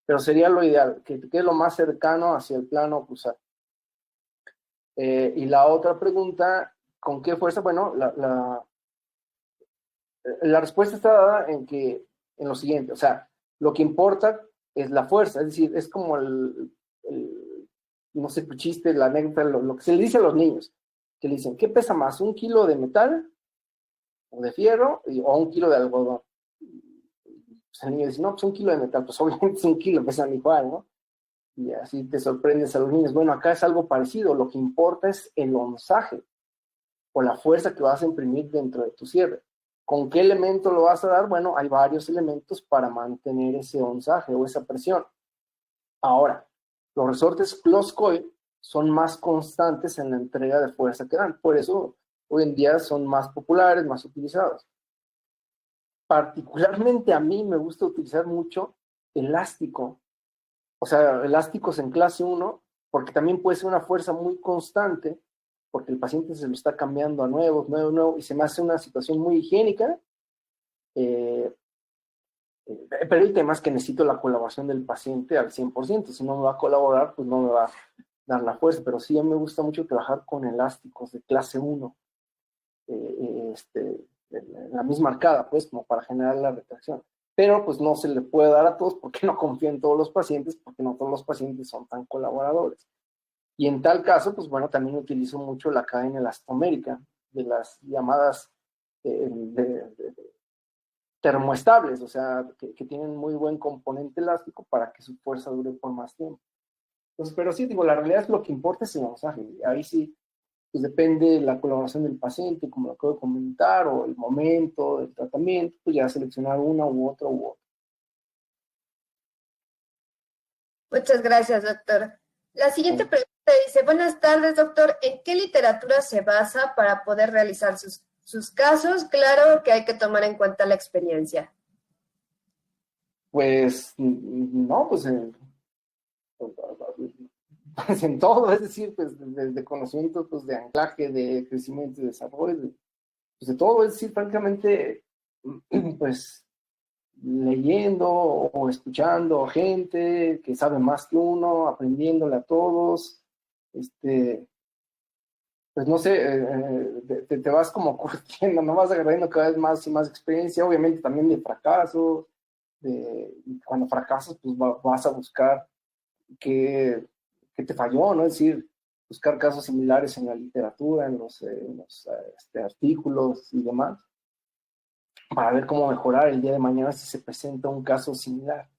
pero sería lo ideal, que te quede lo más cercano hacia el plano oclusal. Y la otra pregunta, ¿con qué fuerza? Bueno, la respuesta está dada en lo siguiente, o sea, lo que importa es la fuerza, es decir, es como no sé, el chiste, la anécdota, lo que se le dice a los niños, que le dicen, ¿qué pesa más, 1 kilo de metal o de fierro o 1 kilo de algodón? Pues el niño dice, no, pues 1 kilo de metal, pues obviamente es 1 kilo, pesan igual, ¿no? Y así te sorprendes a los niños. Bueno, acá es algo parecido, lo que importa es el onzaje o la fuerza que vas a imprimir dentro de tu cierre. ¿Con qué elemento lo vas a dar? Bueno, hay varios elementos para mantener ese onzaje o esa presión. Ahora, los resortes close coil son más constantes en la entrega de fuerza que dan. Por eso, hoy en día son más populares, más utilizados. Particularmente a mí me gusta utilizar mucho elástico. O sea, elásticos en clase 1, porque también puede ser una fuerza muy constante, porque el paciente se lo está cambiando a nuevo, y se me hace una situación muy higiénica. Pero el tema es que necesito la colaboración del paciente al 100%. Si no me va a colaborar, pues no me va a dar la fuerza. Pero sí, a mí me gusta mucho trabajar con elásticos de clase 1, la misma arcada, pues, como para generar la retracción. Pero pues no se le puede dar a todos, porque no confío en todos los pacientes, porque no todos los pacientes son tan colaboradores. Y en tal caso, pues bueno, también utilizo mucho la cadena elastomérica, de las llamadas termoestables, o sea, que tienen muy buen componente elástico para que su fuerza dure por más tiempo. Entonces, pero sí, digo, la realidad es lo que importa es el masaje. Ahí sí, pues depende de la colaboración del paciente, como lo acabo de comentar, o el momento del tratamiento, pues ya seleccionar una u otra u otra.
Muchas gracias, doctor. La siguiente pregunta dice, buenas tardes, doctor. ¿En qué literatura se basa para poder realizar sus sus casos, claro que hay que tomar en cuenta la experiencia.
Pues no, pues en todo, es decir, pues de conocimiento, pues de anclaje, de crecimiento y desarrollo, pues de todo, es decir, prácticamente, pues leyendo o escuchando gente que sabe más que uno, aprendiéndole a todos, pues no sé, te vas como curtiendo, no vas agarrando cada vez más y más experiencia, obviamente también de fracasos, y cuando fracasas, pues vas a buscar qué te falló, ¿no? Es decir, buscar casos similares en la literatura, en los artículos y demás, para ver cómo mejorar el día de mañana si se presenta un caso similar.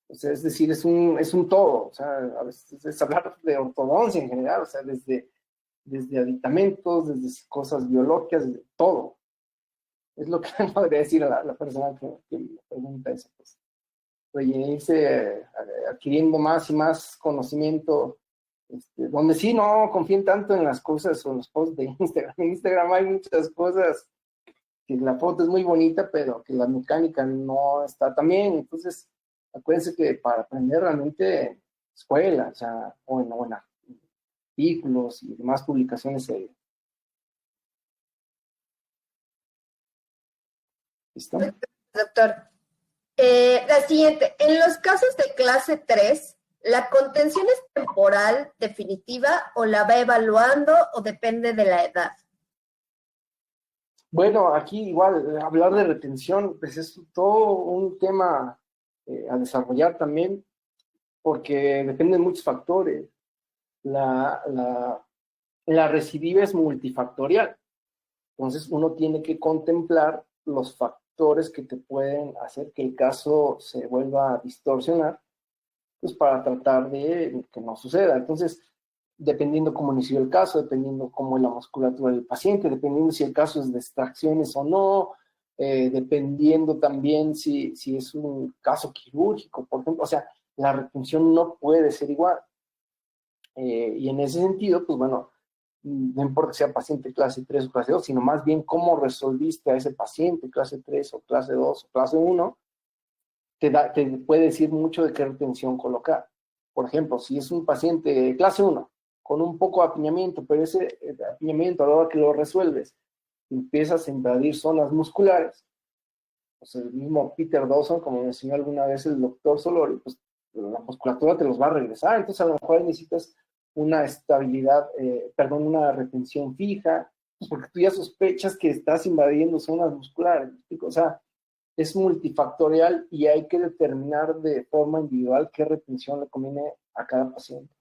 O sea, es decir, es un todo, o sea, a veces es hablar de ortodoncia en general, o sea, desde aditamentos, desde cosas biológicas, de todo. Es lo que podría decir a la persona que me pregunta eso. Pues. Oye, irse adquiriendo más y más conocimiento, donde sí no confíen tanto en las cosas o en los posts de Instagram. En Instagram hay muchas cosas que la foto es muy bonita, pero que la mecánica no está tan bien. Entonces, acuérdense que para aprender realmente escuela, o sea, o en artículos y demás publicaciones. ¿Listo?
Doctor, la siguiente, en los casos de clase 3, ¿la contención es temporal, definitiva, o la va evaluando o depende de la edad?
Bueno, aquí igual, hablar de retención, pues es todo un tema a desarrollar también, porque dependen muchos factores. La recidiva es multifactorial, entonces uno tiene que contemplar los factores que te pueden hacer que el caso se vuelva a distorsionar, pues para tratar de que no suceda. Entonces, dependiendo cómo inició el caso, dependiendo cómo es la musculatura del paciente, dependiendo si el caso es de extracciones o no, dependiendo también si es un caso quirúrgico, por ejemplo, o sea, la retención no puede ser igual. Y en ese sentido, pues bueno, no importa que sea paciente clase 3 o clase 2, sino más bien cómo resolviste a ese paciente clase 3 o clase 2 o clase 1, te puede decir mucho de qué retención colocar. Por ejemplo, si es un paciente de clase 1 con un poco de apiñamiento, pero ese apiñamiento a la hora que lo resuelves, empiezas a invadir zonas musculares, pues el mismo Peter Dawson, como me enseñó alguna vez el doctor Solori, pues la musculatura te los va a regresar, entonces a lo mejor necesitas una estabilidad, una retención fija, porque tú ya sospechas que estás invadiendo zonas musculares, o sea, es multifactorial y hay que determinar de forma individual qué retención le conviene a cada paciente.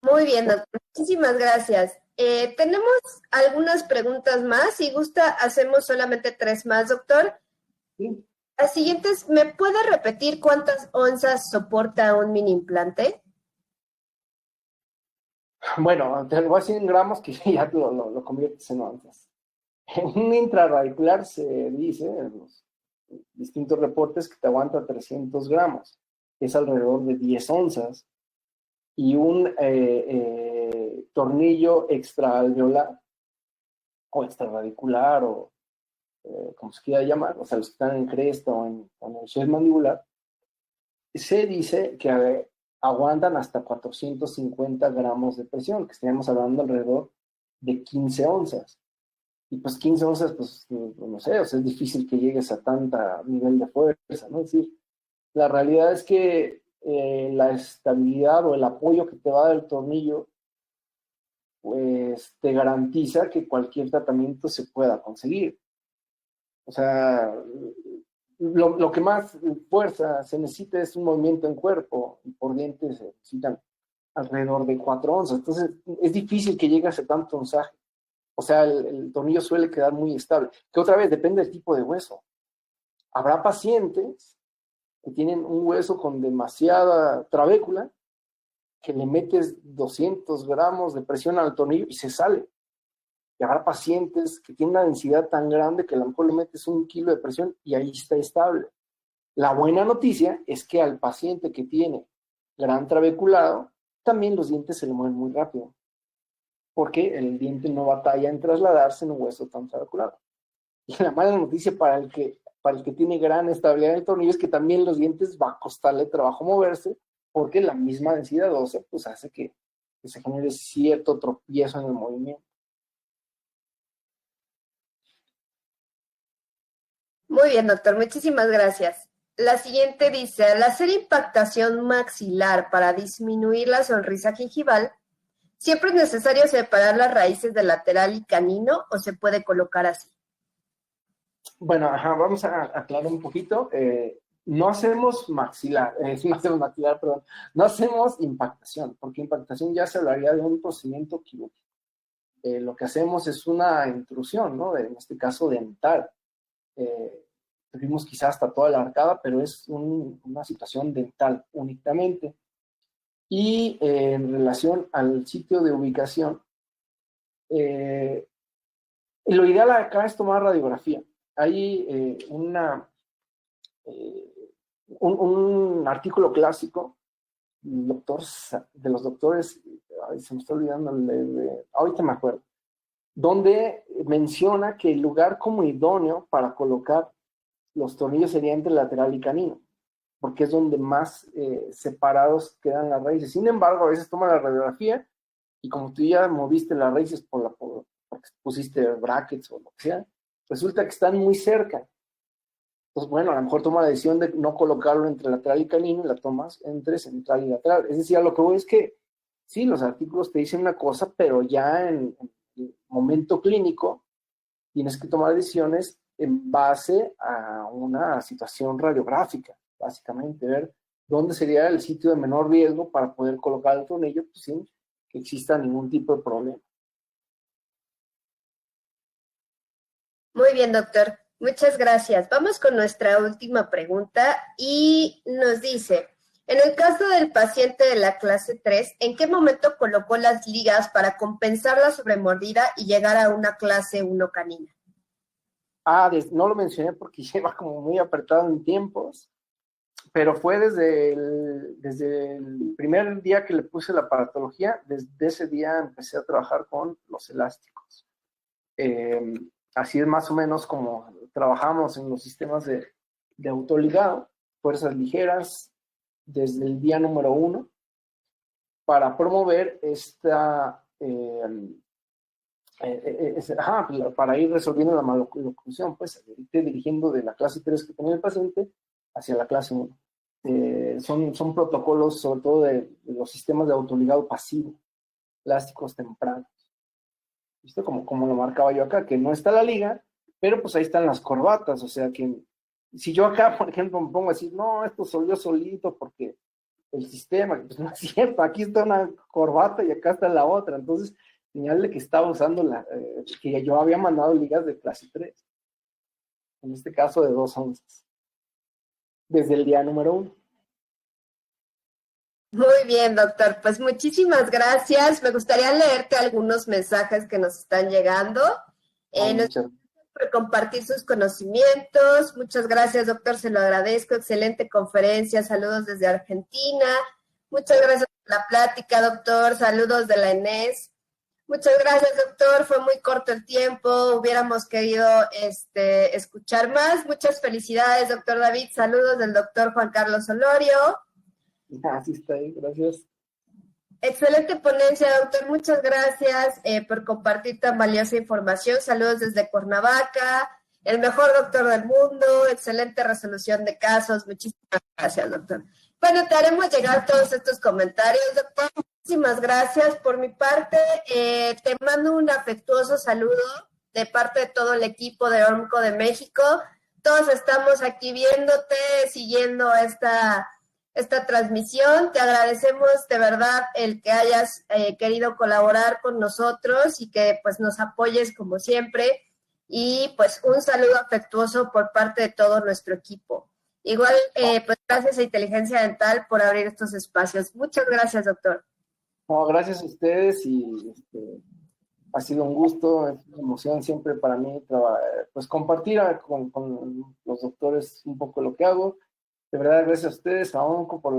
Muy bien, doctor. Muchísimas gracias. Tenemos algunas preguntas más. Si gusta, hacemos solamente 3 más, doctor.
Sí.
Las siguientes, ¿me puede repetir cuántas onzas soporta un mini implante?
Bueno, te lo voy a decir en gramos que ya lo conviertes en onzas. En un intraradicular se dice en los distintos reportes que te aguanta 300 gramos, que es alrededor de 10 onzas, y un tornillo extraalveolar o extraradicular o como se quiera llamar, o sea, los que están en cresta o en el suelo mandibular, se dice que aguantan hasta 450 gramos de presión, que estaríamos hablando alrededor de 15 onzas. Y pues 15 onzas, pues no sé, o sea, es difícil que llegues a tanta nivel de fuerza, ¿no? Es decir, la realidad es que la estabilidad o el apoyo que te va a dar el tornillo, pues te garantiza que cualquier tratamiento se pueda conseguir. O sea, lo que más fuerza se necesita es un movimiento en cuerpo, y por dientes se necesitan alrededor de 4 onzas. Entonces, es difícil que llegue a tanto onzaje. O sea, el tornillo suele quedar muy estable. Que otra vez depende del tipo de hueso. Habrá pacientes que tienen un hueso con demasiada trabécula, que le metes 200 gramos de presión al tornillo y se sale. Y habrá pacientes que tienen una densidad tan grande que a lo mejor le metes 1 kilo de presión y ahí está estable. La buena noticia es que al paciente que tiene gran trabeculado, también los dientes se le mueven muy rápido. porque el diente no batalla en trasladarse en un hueso tan trabeculado. Y la mala noticia para el que tiene gran estabilidad en el tornillo es que también los dientes va a costarle trabajo moverse, porque la misma densidad ósea pues hace que se genere cierto tropiezo en el movimiento.
Muy bien, doctor, muchísimas gracias. La siguiente dice, al hacer impactación maxilar para disminuir la sonrisa gingival, ¿siempre es necesario separar las raíces del lateral y canino o se puede colocar así?
Bueno, vamos a aclarar un poquito. No hacemos maxilar, perdón, no hacemos impactación, porque impactación ya se hablaría de un procedimiento quirúrgico. Lo que hacemos es una intrusión, ¿no? En este caso dental. Tuvimos quizás hasta toda la arcada, pero es una situación dental únicamente. Y en relación al sitio de ubicación, lo ideal acá es tomar radiografía. Hay un artículo clásico de los doctores, se me está olvidando, ahorita me acuerdo, donde menciona que el lugar como idóneo para colocar los tornillos sería entre lateral y canino, porque es donde más separados quedan las raíces. Sin embargo, a veces toma la radiografía y como tú ya moviste las raíces porque pusiste brackets o lo que sea, resulta que están muy cerca. Entonces, bueno, a lo mejor toma la decisión de no colocarlo entre lateral y canino y la tomas entre central y lateral. Es decir, a lo que voy es que sí, los artículos te dicen una cosa, pero ya en el momento clínico tienes que tomar decisiones en base a una situación radiográfica, básicamente, ver dónde sería el sitio de menor riesgo para poder colocar el tornillo pues, sin que exista ningún tipo de problema.
Muy bien, doctor. Muchas gracias. Vamos con nuestra última pregunta y nos dice, en el caso del paciente de la clase 3, ¿en qué momento colocó las ligas para compensar la sobremordida y llegar a una clase 1 canina?
No lo mencioné porque lleva como muy apretado en tiempos, pero fue desde el primer día que le puse la aparatología, desde ese día empecé a trabajar con los elásticos. Así es más o menos como trabajamos en los sistemas de autoligado, fuerzas ligeras, desde el día número 1, para promover para ir resolviendo la maloclusión, pues dirigiendo de la clase 3 que tenía el paciente hacia la clase 1. Son protocolos sobre todo de los sistemas de autoligado pasivo, elásticos tempranos. ¿Viste? Como lo marcaba yo acá, que no está la liga, pero pues ahí están las corbatas, o sea que si yo acá, por ejemplo, me pongo a decir, no, esto soy yo solito porque el sistema, pues no es cierto, aquí está una corbata y acá está la otra, entonces señal de que estaba usando que yo había mandado ligas de clase 3, en este caso de 2 onzas, desde el día número 1.
Muy bien, doctor. Pues muchísimas gracias. Me gustaría leerte algunos mensajes que nos están llegando. Nos por compartir sus conocimientos. Muchas gracias, doctor. Se lo agradezco. Excelente conferencia. Saludos desde Argentina. Muchas gracias por la plática, doctor. Saludos de la ENES. Muchas gracias, doctor. Fue muy corto el tiempo. Hubiéramos querido escuchar más. Muchas felicidades, doctor David. Saludos del doctor Juan Carlos Olorio.
Así está ahí, gracias.
Excelente ponencia, doctor. Muchas gracias por compartir tan valiosa información. Saludos desde Cuernavaca. El mejor doctor del mundo. Excelente resolución de casos. Muchísimas gracias, doctor. Bueno, te haremos llegar todos estos comentarios, doctor. Muchísimas gracias. Por mi parte, te mando un afectuoso saludo de parte de todo el equipo de ORMCO de México. Todos estamos aquí viéndote, siguiendo esta transmisión. Te agradecemos de verdad el que hayas querido colaborar con nosotros y que pues nos apoyes como siempre. Y pues un saludo afectuoso por parte de todo nuestro equipo. Igual, pues gracias a Inteligencia Dental por abrir estos espacios. Muchas gracias, doctor.
No, gracias a ustedes y ha sido un gusto, es una emoción siempre para mí pues compartir con los doctores un poco lo que hago. De verdad, gracias a ustedes, a ONCO por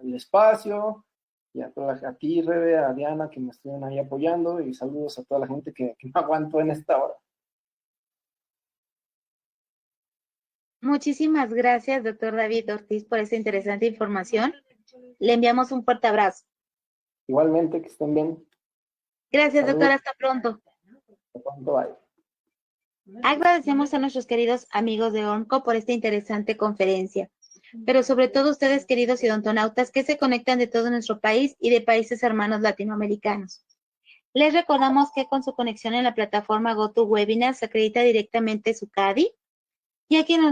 el espacio Y a ti, Rebe, a Diana, que me estuvieron ahí apoyando, y saludos a toda la gente que me aguantó en esta hora.
Muchísimas gracias, doctor David Ortiz, por esta interesante información. Le enviamos un fuerte abrazo.
Igualmente, que estén bien.
Gracias,
Saludos.
doctor. Hasta pronto.
Hasta pronto, bye.
Agradecemos a nuestros queridos amigos de ORMCO por esta interesante conferencia, pero sobre todo ustedes, queridos odontonautas, que se conectan de todo nuestro país y de países hermanos latinoamericanos. Les recordamos que con su conexión en la plataforma GoToWebinar se acredita directamente su CADI, y a quienes